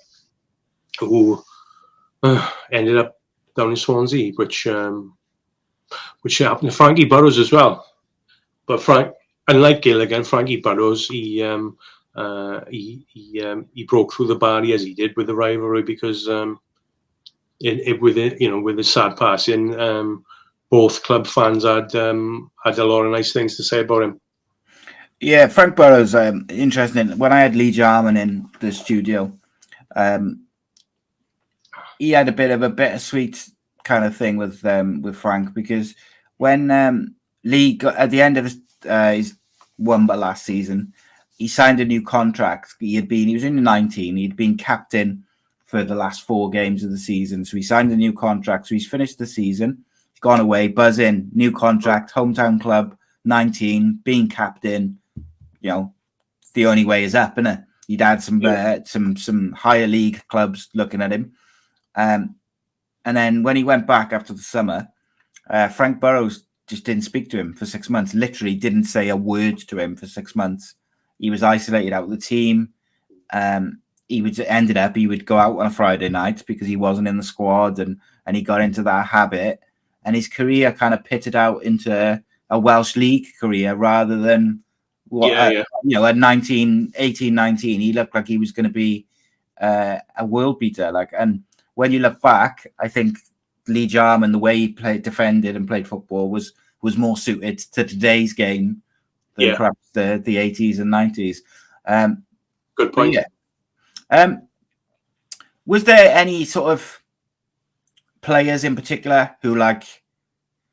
who ended up down in Swansea, which happened to Frankie Burrows as well. But unlike Gilligan, Frankie Burrows, he broke through the barriers he did with the rivalry, because with the sad passing, both club fans had a lot of nice things to say about him. Yeah, Frank Burrows, interesting. When I had Lee Jarman in the studio, he had a bit of a bittersweet kind of thing with Frank, because when Lee got at the end of his Wumba last season, he signed a new contract. He was in 19. He'd been captain for the last 4 games of the season, so he signed a new contract. So he's finished the season, he's gone away, buzz in, new contract, hometown club, 19, being captain. The only way is up, isn't it? He'd had some higher league clubs looking at him. And then when he went back after the summer, Frank Burrows just didn't speak to him for 6 months. Literally didn't say a word to him for 6 months. He was isolated out of the team. he would go out on a Friday night because he wasn't in the squad, and he got into that habit, and his career kind of pitted out into a Welsh League career rather than at 18, 19, he looked like he was going to be a world beater. Like, and when you look back, I think Lee Jarman, the way he defended and played football was more suited to today's game than perhaps the 80s and 90s. Good point. Was there any sort of players in particular who like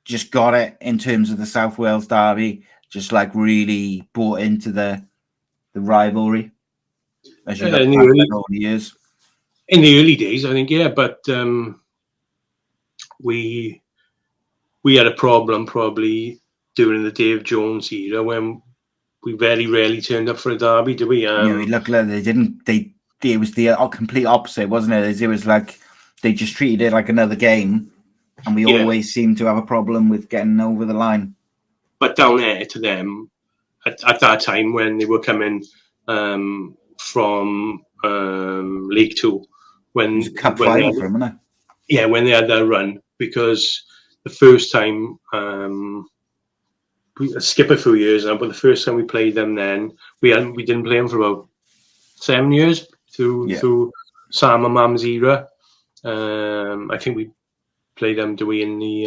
just got it in terms of the South Wales derby, just like really bought into the rivalry as you look back over the years? In the early days, I think, but we had a problem probably during the Dave Jones era when we very rarely turned up for a derby, do we? It looked like they didn't. It was the complete opposite, wasn't it? It was like they just treated it like another game, and we always seemed to have a problem with getting over the line. But down there to them, at that time when they were coming from League Two, when it was a cup final for them, wasn't it? Yeah, when they had that run, because the first time we skip a few years now, but the first time we played them, then we didn't play them for about 7 years through Sam and Mam's era. I think we played them in the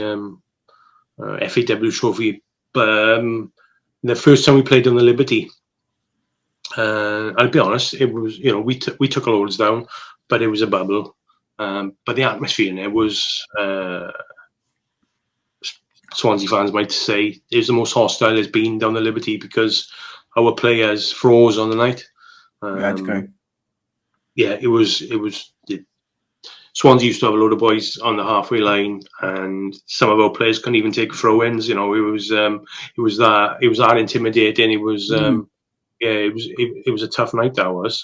FAW Trophy, but the first time we played on the Liberty, I'll be honest, it was we took our loads down, but it was a bubble. But the atmosphere in there was, Swansea fans might say, it was the most hostile it's been down the Liberty because our players froze on the night. It was. Swansea used to have a load of boys on the halfway line, and some of our players couldn't even take throw-ins. It was that intimidating. It was it was a tough night, that was.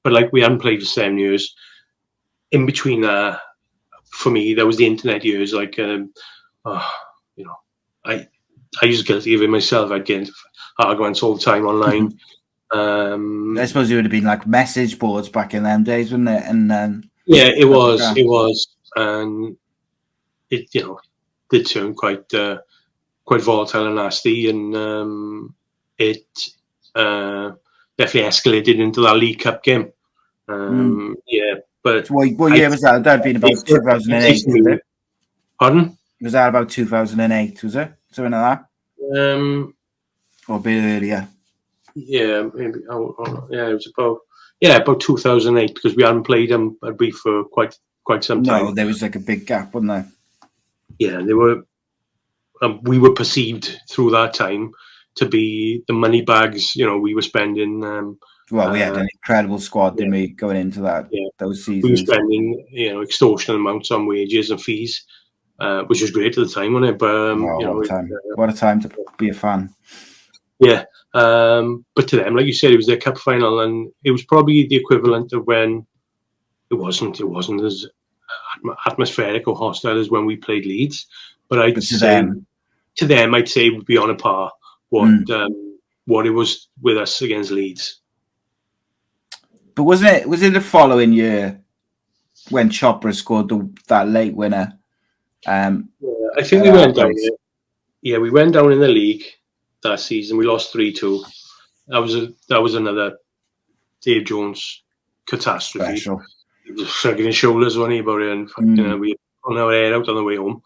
But like, we hadn't played for 7 years. In between that, for me, there was the internet years. Like, I was guilty of it myself. I'd get into arguments all the time online. I suppose it would have been like message boards back in them days, wouldn't it? And it was, and it did turn quite volatile and nasty, and it definitely escalated into that League Cup game. But so what year was that? That'd been about 2008. Was it? Pardon? Was that about 2008? Was it something like that? Or a bit earlier? Yeah, maybe. It was about 2008, because we hadn't played them for quite some time. No, there was like a big gap, wasn't there? Yeah, they were. We were perceived through that time to be the money bags. We were spending. Well, we had an incredible squad, didn't we, going into that those seasons? We were spending, extortionate amounts on wages and fees, which was great at the time, wasn't it? But what a time to be a fan. Yeah, but to them, like you said, it was their cup final, and it was probably the equivalent of when it wasn't as atmospheric or hostile as when we played Leeds. But to them, I'd say it would be on a par what it was with us against Leeds. But was it the following year when Chopra scored that late winner? I think we went down. We went down in the league that season. We lost 3-2. That was another Dave Jones catastrophe. Special. He was shrugging his shoulders, wasn't he, about it? And we on our head out on the way home.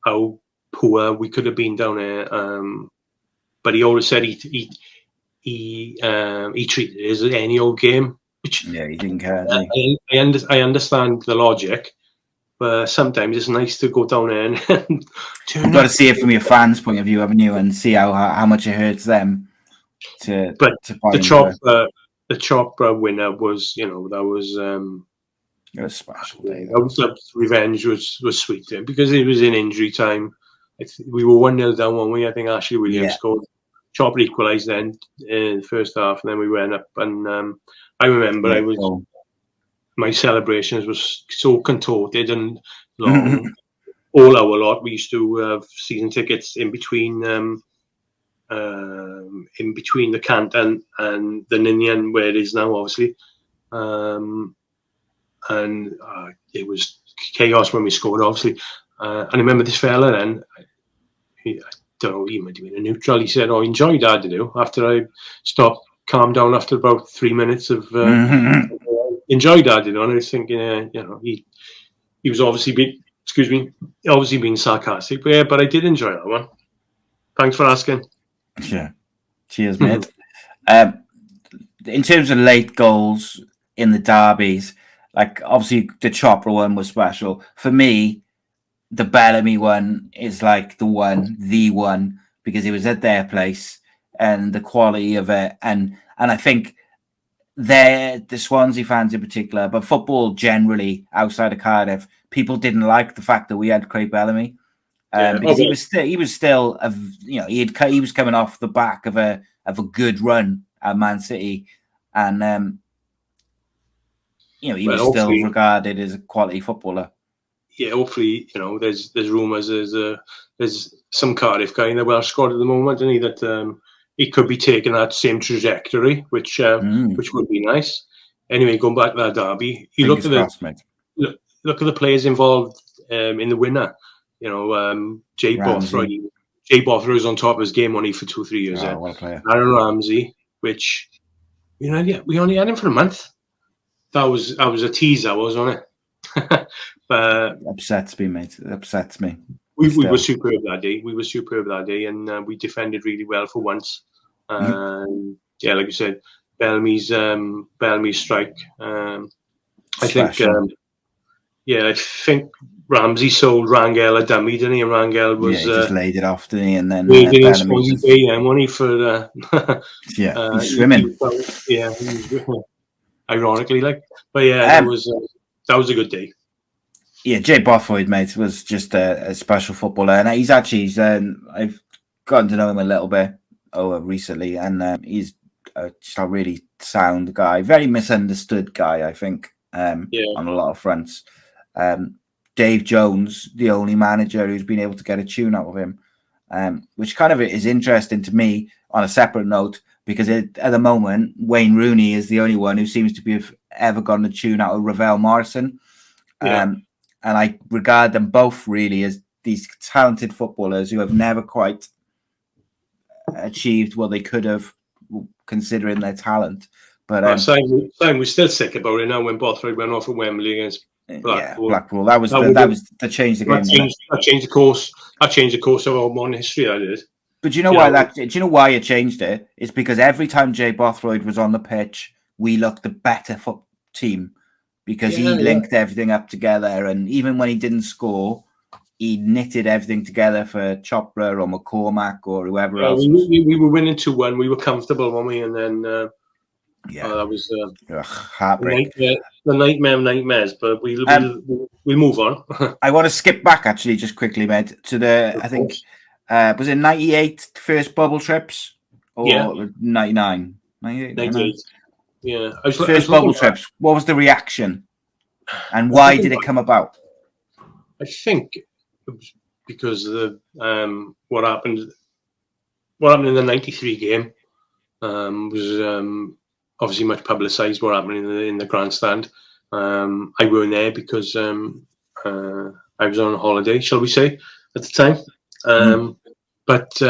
How poor we could have been down there. But he always said he treated it as any old game. Which, he didn't care. I understand the logic, but sometimes it's nice to go down there and you've got to see it from your fans' point of view, haven't you, and see how much it hurts them. The Chopra winner was, that was it was a special day. That revenge was sweet because it was in injury time. We were 1-0 down, weren't we? I think Ashley Williams scored. Chopra equalised then in the first half, and then we went up. And I remember my celebrations was so contorted and long. All our lot, we used to have season tickets in between in between the Canton and the Ninian, where it is now, obviously. And it was chaos when we scored, obviously. And I remember this fella then, I don't know, he might have been a neutral. He said, "Oh, enjoy that, did you?" After I stopped, calmed down after about 3 minutes of enjoy that, you know. And I was thinking, you know, he was obviously being sarcastic, but yeah, but I did enjoy that one. Thanks for asking. Yeah, cheers, mate. In terms of late goals in the derbies, like obviously the Chopper one was special for me. The Bellamy one is like the one, because it was at their place and the quality of it, and I think the Swansea fans in particular, but football generally outside of Cardiff, people didn't like the fact that we had Craig Bellamy, because he was still he was coming off the back of a good run at Man City, and he was still regarded as a quality footballer. Yeah, hopefully, you know, there's rumours there's some Cardiff guy in the Welsh squad at the moment, isn't he, that he could be taking that same trajectory, which would be nice. Anyway, going back to that derby, you look at the players involved in the winner. You know, Jay Bothroyd was on top of his game only for 2-3 years. What a player. Aaron Ramsey, which, you know, yeah, we only had him for a month. That was a teaser, wasn't it? Upsets me, mate. It upsets me. We were superb that day. And we defended really well for once. Yeah, like you said, Bellamy's strike. I think Ramsey sold Rangel a dummy, didn't he? And Rangel was he just laid it off, didn't he? And then Bellamy money for he's swimming. He was, ironically, like, but yeah, that was a good day. Yeah, Jay Bothroyd, mate, was just a special footballer, and he's I've gotten to know him a little bit recently, and he's just a really sound guy, very misunderstood guy, I think, on a lot of fronts. Dave Jones, the only manager who's been able to get a tune out of him, which kind of is interesting to me on a separate note, because at the moment, Wayne Rooney is the only one who seems to have ever gotten a tune out of Ravel Morrison. And I regard them both really as these talented footballers who have never quite achieved what they could have, considering their talent. But we're still sick about it now when Bothroyd went off at Wembley against Blackpool. Blackpool. That was the change the game. That changed the course. That changed the course of our modern history. That did. But do you know why do you know why it changed it? It's because every time Jay Bothroyd was on the pitch, we looked a better team. Because he linked everything up together, and even when he didn't score, he knitted everything together for Chopra or McCormack or whoever else. We were winning 2-1. We were comfortable, weren't we? And then that was heartbreak. The nightmare of nightmares. But we'll move on. I want to skip back actually, just quickly, mate, to the I think was it 98 first bubble trips or 99? 98. Yeah, first bubble trips. What was the reaction, and why did it come about? I think it was because of the what happened in the '93 game was obviously much publicised. What happened in the grandstand. I weren't there because I was on holiday, shall we say, at the time. But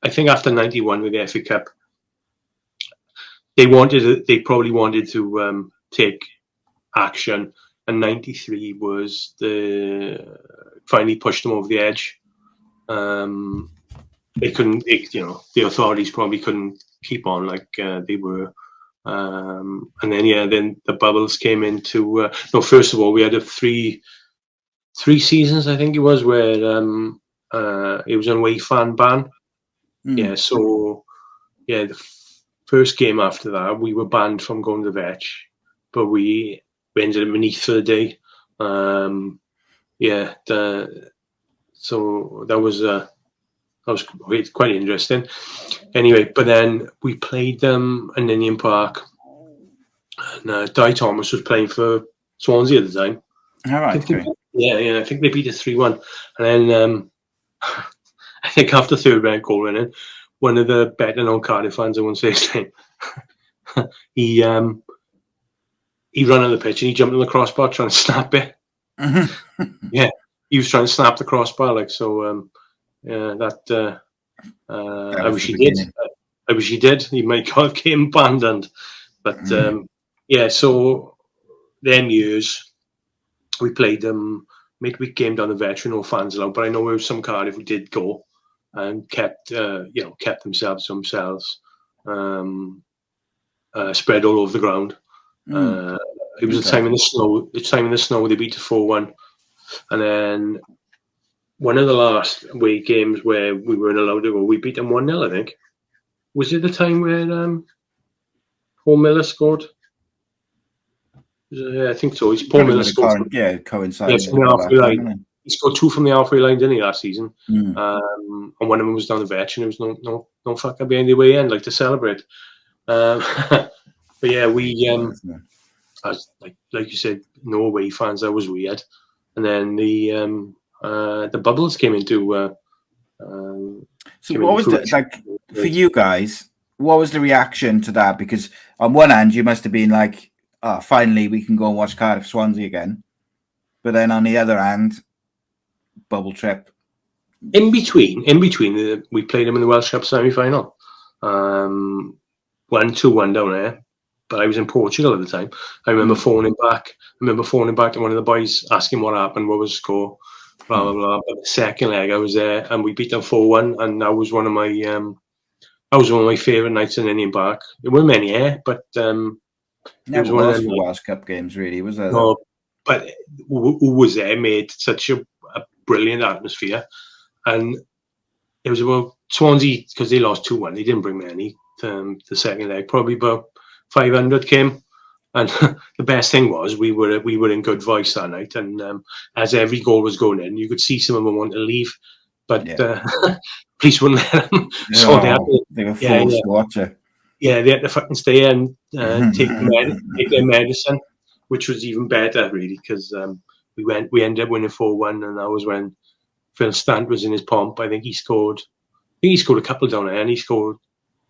I think after '91 with the FA Cup, they probably wanted to take action, and '93 was finally pushed them over the edge. They couldn't, the authorities probably couldn't keep on like they were. And then the bubbles came into. First of all, we had a three seasons, I think it was, where it was an away fan ban. Yeah, so the first game after that, we were banned from going to the Vetch, but we ended up beneath for the day. So that was quite interesting. Anyway, but then we played them in Ninian Park, and Di Thomas was playing for Swansea at the time. All right. I think they beat us 3-1, and then I think after third red goal winning, one of the better known Cardiff fans, I won't say his name, he ran on the pitch and he jumped on the crossbar trying to snap it. Yeah, he was trying to snap the crossbar, like, so. That I wish he did. I wish he did. He might have came abandoned, but yeah. So them years we played them midweek game down the veteran, no fans allowed. But I know there was some Cardiff who did go and kept kept themselves to themselves, spread all over the ground. It was a time in the snow. The time in the snow they beat 4-1, and then one of the last away games where we weren't allowed to go, we beat them 1-0, I think. Was it the time where Paul Miller scored? Yeah, I think so. Paul Miller scored. Coincided from the halfway line. He scored 2 from the halfway line, didn't he, last season? And one of them was down the vetch, and there was no fucker behind the way end, like, to celebrate. But yeah, we like you said, no away fans. That was weird. And then the bubbles came into. So what was for you guys? What was the reaction to that? Because on one hand, you must have been like, "Oh, finally, we can go and watch Cardiff Swansea again." But then on the other hand, bubble trip. In between, we played them in the Welsh Cup semi-final. 1-2-1 down there. But I was in Portugal at the time. I remember phoning back. To one of the boys, asking what happened, what was the score, blah blah blah. But the second leg, I was there, and we beat them 4-1, and that was one of my favourite nights in Indian Park. There weren't many here, but it was one of the Welsh Cup games, really, was there? No, but who was there made such a brilliant atmosphere, and it was about Swansea, because they lost 2-1. They didn't bring many. The second leg, probably about 500 came, and the best thing was we were in good voice that night, and as every goal was going in, you could see some of them want to leave, but police wouldn't let them. So they were forced to watch it. Yeah, they had to fucking stay and take their medicine, which was even better, really, because we ended up winning 4-1, and that was when Phil Stant was in his pomp. I think he scored a couple down there, and he scored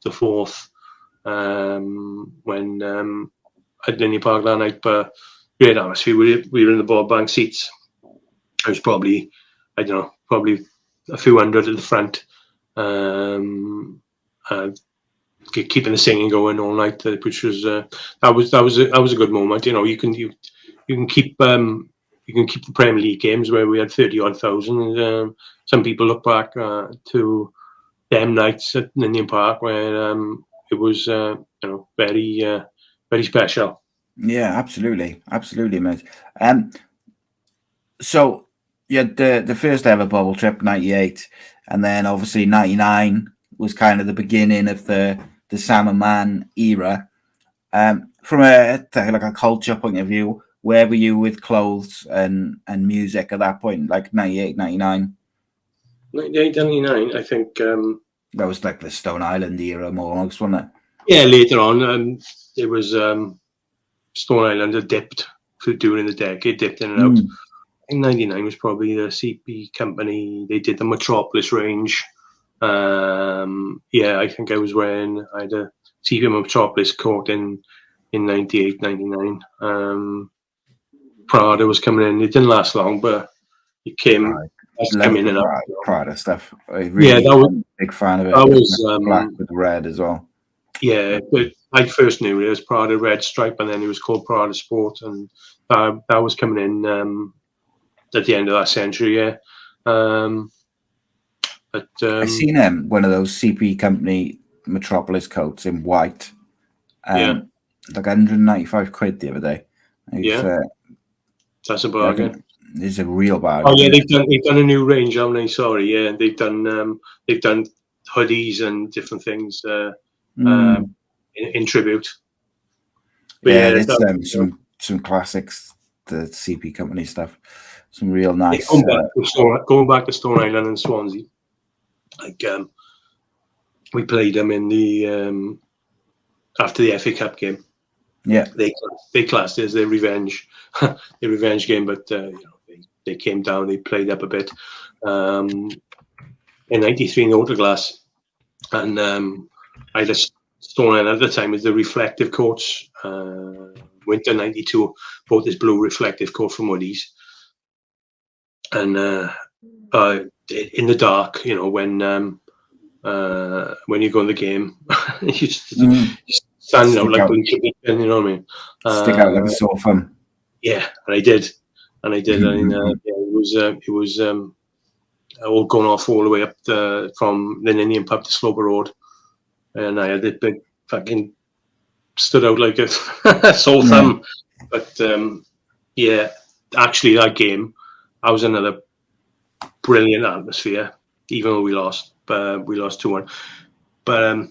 the fourth when at Linear Park that night. But great atmosphere. We were in the ball bank seats. It was probably, I don't know, probably a few hundred at the front, keeping the singing going all night, which was that was a good moment. You know, you can keep the Premier League games where we had 30,000. Some people look back to them nights at Ninian Park where it was very very special. Yeah, absolutely, mate. So you had the first ever bubble trip, 98, and then obviously 99 was kind of the beginning of the Salmon Man era. From a culture point of view, where were you with clothes and music at that point, like 98, 99? 98, 99, I think. That was like the Stone Island era more almost, wasn't it? Yeah, later on, it was Stone Island had dipped during the decade, dipped in and out. I think 99 was probably the CP company. They did the Metropolis range. I think I had a CP Metropolis coat in 98, 99. Prada was coming in. It didn't last long, but it came. Coming in Prada stuff. That was a big fan of it. That was black with red as well. Yeah, but I first knew it was Prada Red Stripe, and then it was called Prada Sport, and that was coming in at the end of that century. Yeah, but I seen one of those CP company Metropolis coats in white. Like 195 quid the other day. That's a bargain. It's a real bargain. Oh yeah, they've done a new range, haven't they? Sorry, yeah, they've done hoodies and different things in tribute. But there's some classics, the CP company stuff. Some real nice. Going back to Stone Island and Swansea, like we played them in the after the FA Cup game. Yeah, they classed it as their revenge game, but they came down, they played up a bit. in '93 in the Autoglass, and I had a stone in at the time with the reflective coats. Winter '92, bought this blue reflective coat from Woody's, and in the dark, when you go in the game, you just stand out like Bleacher Beacon, you know what I mean? Stick out like a sore thumb. Yeah, and I did. And it was all going off all the way up from the Ninian pub to Sloper Road, and I had it big fucking stood out like a sore thumb. But actually that game, I was another brilliant atmosphere, even though we lost. We lost 2-1. But a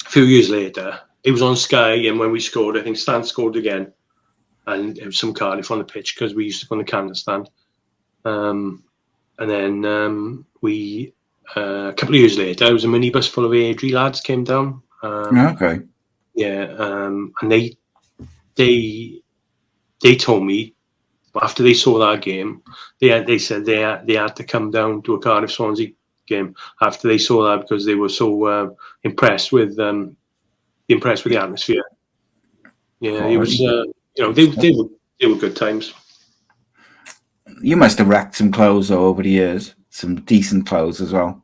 few years later, it was on Sky, and when we scored, I think Stan scored again, and there was some Cardiff on the pitch because we used to go on the cannon stand. And then we a couple of years later, it was a minibus full of Adri lads came down. Okay. Yeah, and they told me after they saw that game, they said they had to come down to a Cardiff Swansea game after they saw that because they were so impressed with the atmosphere. Yeah, it was they were good times. You must have racked some clothes over the years, some decent clothes as well.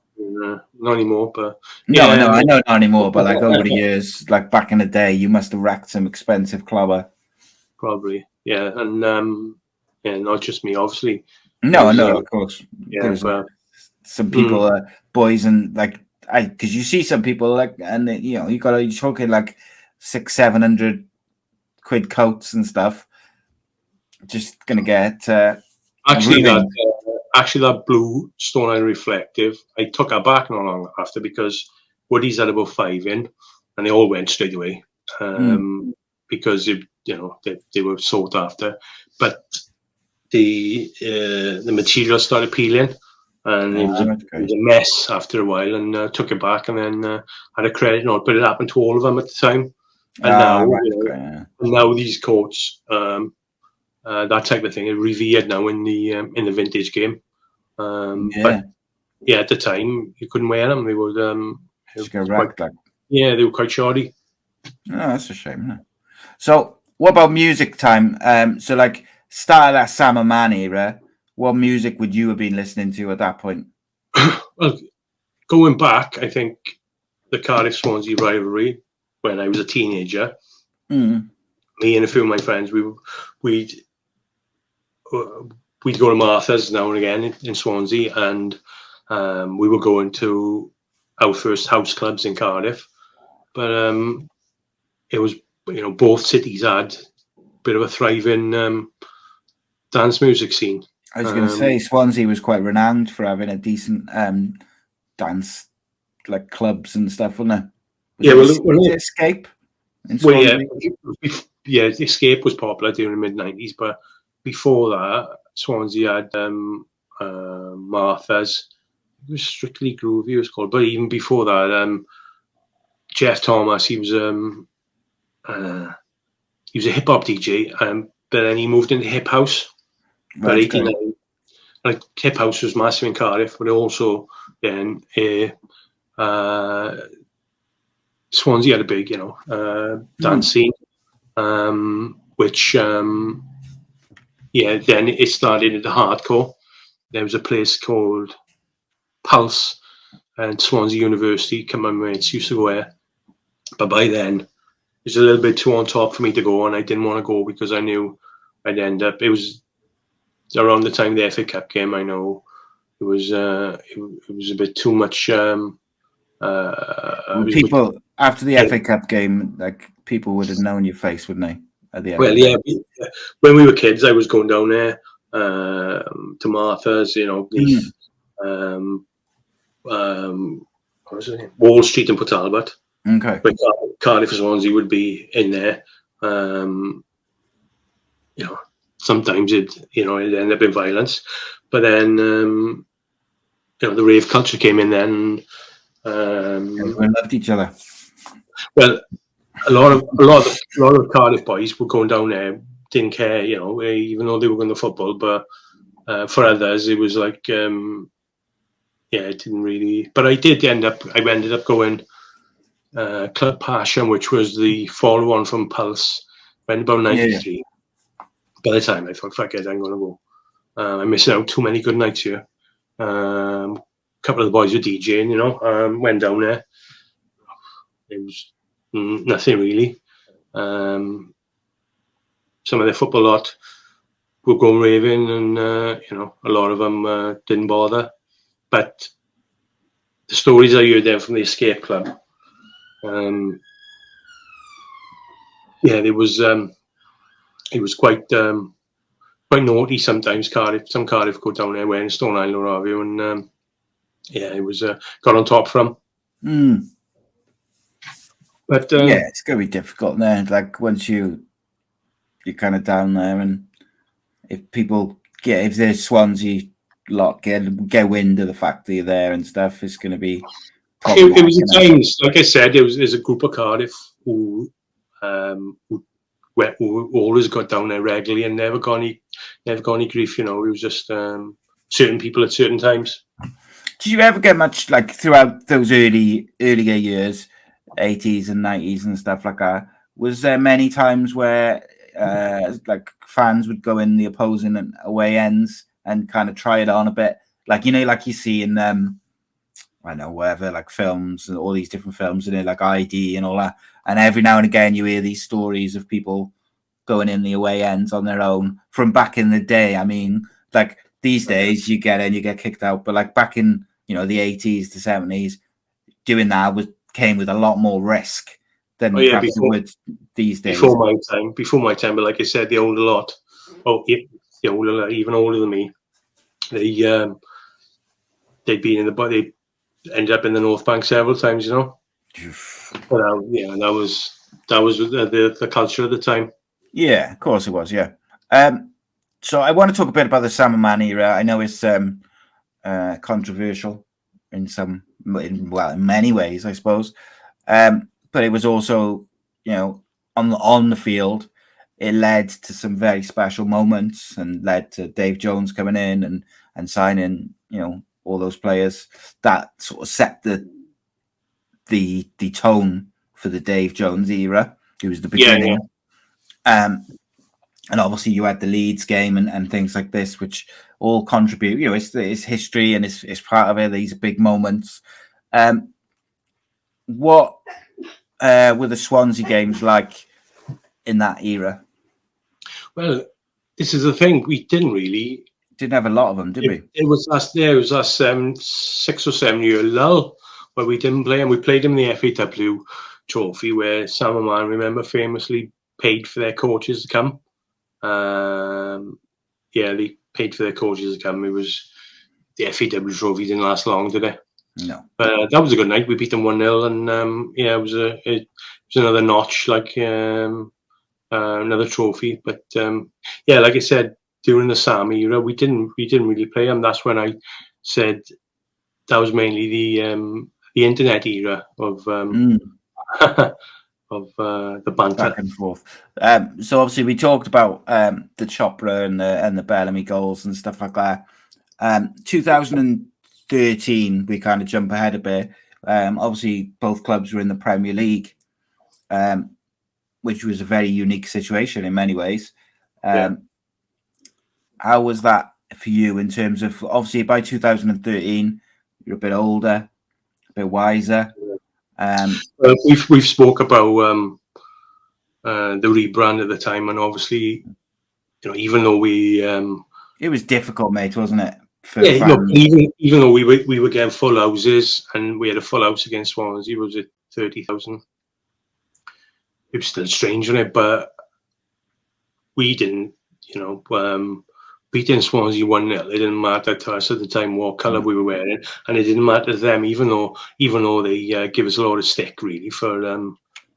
Not anymore, but no, I know not anymore, but like over the years, like back in the day, you must have racked some expensive clothes. Probably, yeah, and not just me, obviously. No, of course. Yeah, there's some people, boys, and like because you see some people like, and you're talking like 600-700 quid coats and stuff. Just gonna get actually that blue stone eye reflective. I took her back not long after because Woody's had about 5 in, and they all went straight away because they were sought after. But the material started peeling, and it was a mess after a while, and took it back, and then had a credit note. But it happened to all of them at the time, and now these coats. That type of thing are revered now in the vintage game. But at the time you couldn't wear them. They were they were quite shoddy. Oh, that's a shame. Isn't it? So what about music time? So like start of that Sam and Man era, what music would you have been listening to at that point? Well, going back, I think the Cardiff Swansea rivalry when I was a teenager. Me and a few of my friends, we'd go to Martha's now and again in Swansea, and we were going to our first house clubs in Cardiff. But it was, both cities had a bit of a thriving dance music scene. I was going to say Swansea was quite renowned for having a decent dance, like clubs and stuff, wasn't it? Was it Escape? Escape was popular during the mid-90s, but before that, Swansea had Martha's. It was Strictly Groovy, it was called. But even before that, Jeff Thomas, he was a hip hop DJ, but then he moved into hip house. But 89, like hip house was massive in Cardiff, but also then Swansea had a big, dance scene, which then it started into hardcore. There was a place called Pulse and Swansea University. My mates used to go there, but by then it was a little bit too on top for me to go, and I didn't want to go because I knew I'd end up. It was around the time the FA Cup game. I know it was a bit too much. People after the FA Cup game, like people would have known your face, wouldn't they? At the end. Well, yeah. When we were kids, I was going down there to Martha's, Leaf, what was it? Wall Street and Port Talbot. Okay. But Cardiff and Swansea would be in there. Sometimes it ended up in violence, but then the rave culture came in then. Everyone loved each other. Well, a lot of Cardiff boys were going down there, didn't care, even though they were going to football. But for others, it was like, it didn't really. But I ended up going Club Passion, which was the follow on from Pulse, went about 93. By the time I thought, fuck it, I'm going to go. I'm missing out too many good nights here. A couple of the boys were DJing, went down there. It was nothing really. Some of the football lot were going raving, and a lot of them didn't bother. But the stories I heard there from the Escape Club, it was quite naughty sometimes. Some Cardiff go down there wearing Stone Island or have you, and it was got on top from. But it's gonna be difficult there. Like once you're kind of down there, and if there's Swansea lot get wind of the fact that you're there and stuff, it's going to be. It was at times, like I said, there's a group of Cardiff who always got down there regularly and never got any grief. It was just certain people at certain times. Did you ever get much like throughout those earlier years, 80s and 90s and stuff like that? Was there many times where like fans would go in the opposing and away ends and kind of try it on a bit, like like you see in I don't know, whatever, like films and all these different films and like ID and all that, and every now and again you hear these stories of people going in the away ends on their own from back in the day. I mean, like these days you get in, you get kicked out, but like back in the 80s to 70s, doing that came with a lot more risk than perhaps it would these days. Before my time, but like I said, the older lot, the older lot, even older than me, they'd been in they ended up in the North Bank several times, But, that was the culture at the time. Yeah, of course it was. Yeah. So I want to talk a bit about the Sam Man era. I know it's controversial in many ways, I suppose. But it was also, on the field, it led to some very special moments and led to Dave Jones coming in and signing, all those players that sort of set the tone for the Dave Jones era. It was the beginning. Yeah. And obviously you had the Leeds game and things like this, which all contribute. It's history and it's part of it. These big moments. What were the Swansea games like in that era? Well, this is the thing. We didn't have a lot of them, did we? It was us 6 or 7 year lull where we didn't play, and we played in the FAW trophy where Sam and Man, remember, famously paid for their coaches to come. They paid for their coaches to come. It was the FAW trophy. Didn't last long, did it? No. But that was a good night. We beat them 1-0, and it was another notch, like another trophy. But like I said, during the Sam era, we didn't really play them. That's when I said that was mainly the internet era of of the banter back and forth. So obviously we talked about the Chopra and the Bellamy goals and stuff like that. 2013, we kind of jump ahead a bit. Obviously, both clubs were in the Premier League, which was a very unique situation in many ways. How was that for you in terms of, obviously, by 2013, you're a bit older, a bit wiser. We've spoke about the rebrand at the time, and obviously, even though it was difficult, mate, wasn't it? Even though we were getting full houses, and we had a full house against Swansea, was it 30,000? It was still strange, wasn't it? But we didn't, beating Swansea 1-0. It didn't matter to us at the time what colour we were wearing, and it didn't matter to them, even though they give us a lot of stick really for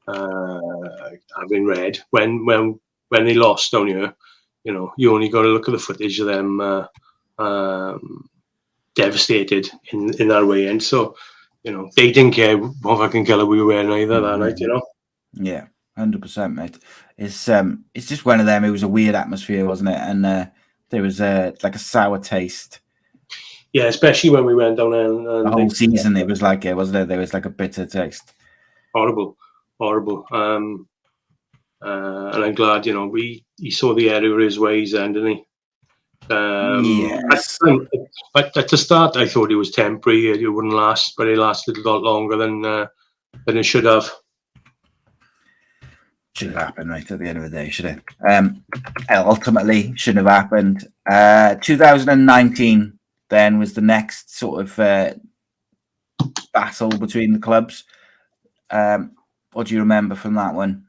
having red. When they lost down here, you only got to look at the footage of them devastated in our way, and so they didn't care what fucking colour we were wearing either that night. Yeah, 100%, mate. It's just one of them. It was a weird atmosphere, wasn't it? And there was like a sour taste. Yeah, especially when we went down there. The whole season, it was like it, wasn't it? There was like a bitter taste. Horrible. And I'm glad, you know, he saw the error of his ways then, didn't he? Yes. At the start, I thought it was temporary. It wouldn't last, but it lasted a lot longer than it should have. Should have happened right at the end of the day, should it? Ultimately, shouldn't have happened. 2019 then was the next sort of battle between the clubs. What do you remember from that one?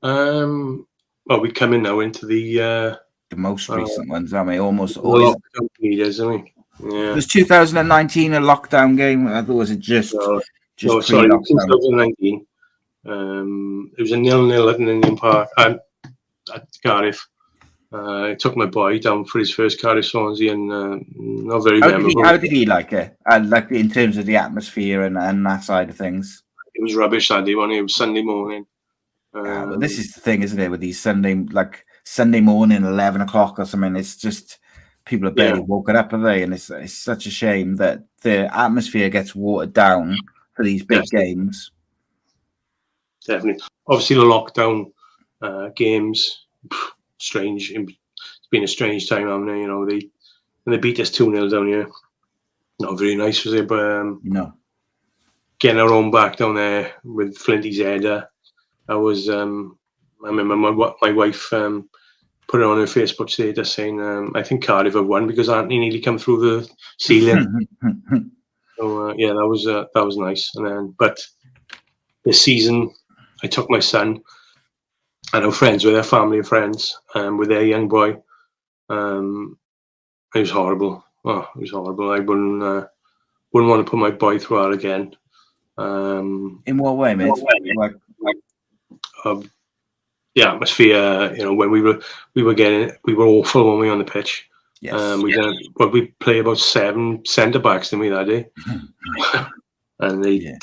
Well, we come in now into the most recent ones, aren't we? Almost always. Years, aren't we? Yeah. Was 2019 a lockdown game? I thought it was just sorry, 2019. It was a 0-0 at an Indian Park at Cardiff. I took my boy down for his first Cardiff Swansea, and not very memorable. How did he like it? Like in terms of the atmosphere and that side of things. It was rubbish that day, wasn't it? It was Sunday morning. But this is the thing, isn't it? With these Sunday morning, 11 o'clock or something, it's just people are barely woken up, are they? And it's such a shame that the atmosphere gets watered down for these big games. Definitely. Obviously, the lockdown games, strange. It's been a strange time, haven't it? You know, when they beat us 2-0 down here. Not very nice, was it? But no. Getting our own back down there with Flinty's header. I was. I remember my wife put it on her Facebook status saying, "I think Cardiff have won because Anthony nearly come through the ceiling." So yeah, that was nice. And then, but this season, I took my son and our friends with their family and friends, with their young boy. It was horrible. Oh, it was horrible. I wouldn't want to put my boy through that again. In what way, mate? The atmosphere, you know, when we were awful when we were on the pitch. Yes. We play about 7 centre backs, didn't we, that day? And they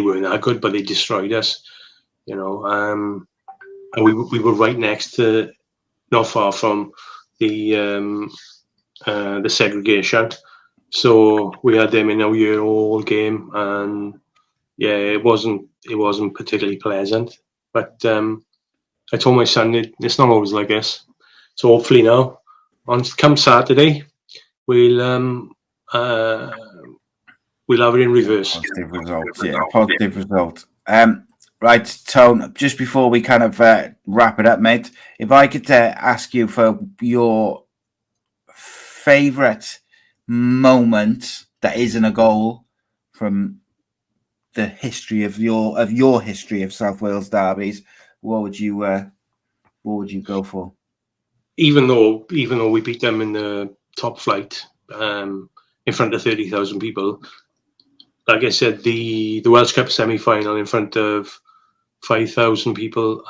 weren't that good, but they destroyed us, you know. And we were right next to, not far from the segregation, so we had them in our ear all game, and yeah, it wasn't particularly pleasant. But I told my son it's not always like this. So hopefully now, come Saturday, we'll have it in reverse. Positive results, yeah, positive result. Right, Tone, just before we kind of wrap it up, mate, if I could ask you for your favourite moment that isn't a goal from the history of your history of South Wales derbies, what would you go for? Even though we beat them in the top flight, in front of 30,000 people, like I said, the Welsh Cup semi-final in front of 5,000 people,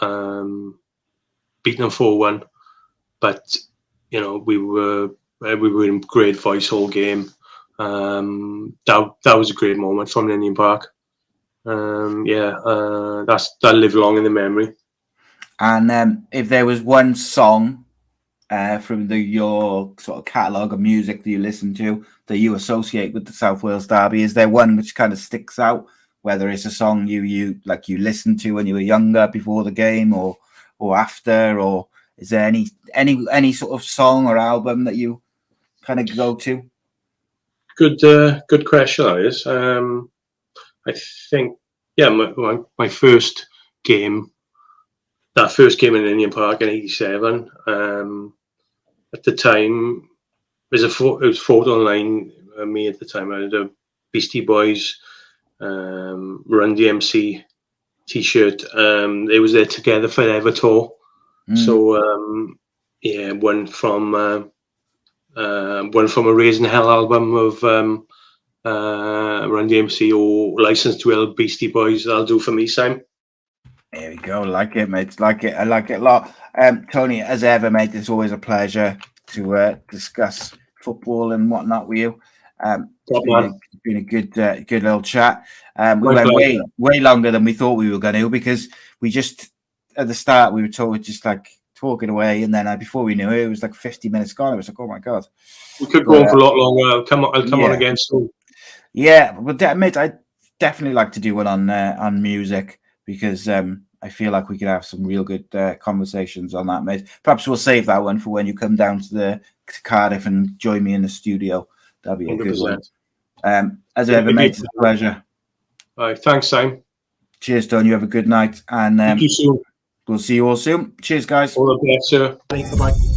beating them 4-1. But you know, we were in great voice all game. That was a great moment from Indian Park. That lived long in the memory. And if there was one song from your sort of catalogue of music that you listen to that you associate with the South Wales derby, is there one which kind of sticks out? Whether it's a song you listened to when you were younger, before the game, or after, or is there any sort of song or album that you kind of go to? Good question, that is. I think, yeah, my first game, that first game in Indian Park in '87. At the time, it was photo online. Me at the time, I had a Beastie Boys Run DMC T-shirt. It was their Together Forever tour. So one from a Raising Hell album of Run DMC, or License to Ill Beastie Boys. That'll do for me, Sam. There we go. Like it, mate. Like it. I like it a lot. Tony, as ever, mate, it's always a pleasure to discuss football and whatnot with you. It's been a good little chat. We went way longer than we thought we were going to, because we just, at the start, we were told just like talking away, and then before we knew it, it was like 50 minutes gone. I was like, oh my god, we could go on for a lot longer. I'll come on again soon. Yeah, but admit I'd definitely like to do one on music, because I feel like we could have some real good conversations on that, mate. Perhaps we'll save that one for when you come down to Cardiff and join me in the studio. That'd be a 100%. Good one. As ever, mate, it's a pleasure. All right, thanks, Sam. Cheers, Don. You have a good night, and see you soon. We'll see you all soon. Cheers, guys. All the best, sir. Bye-bye.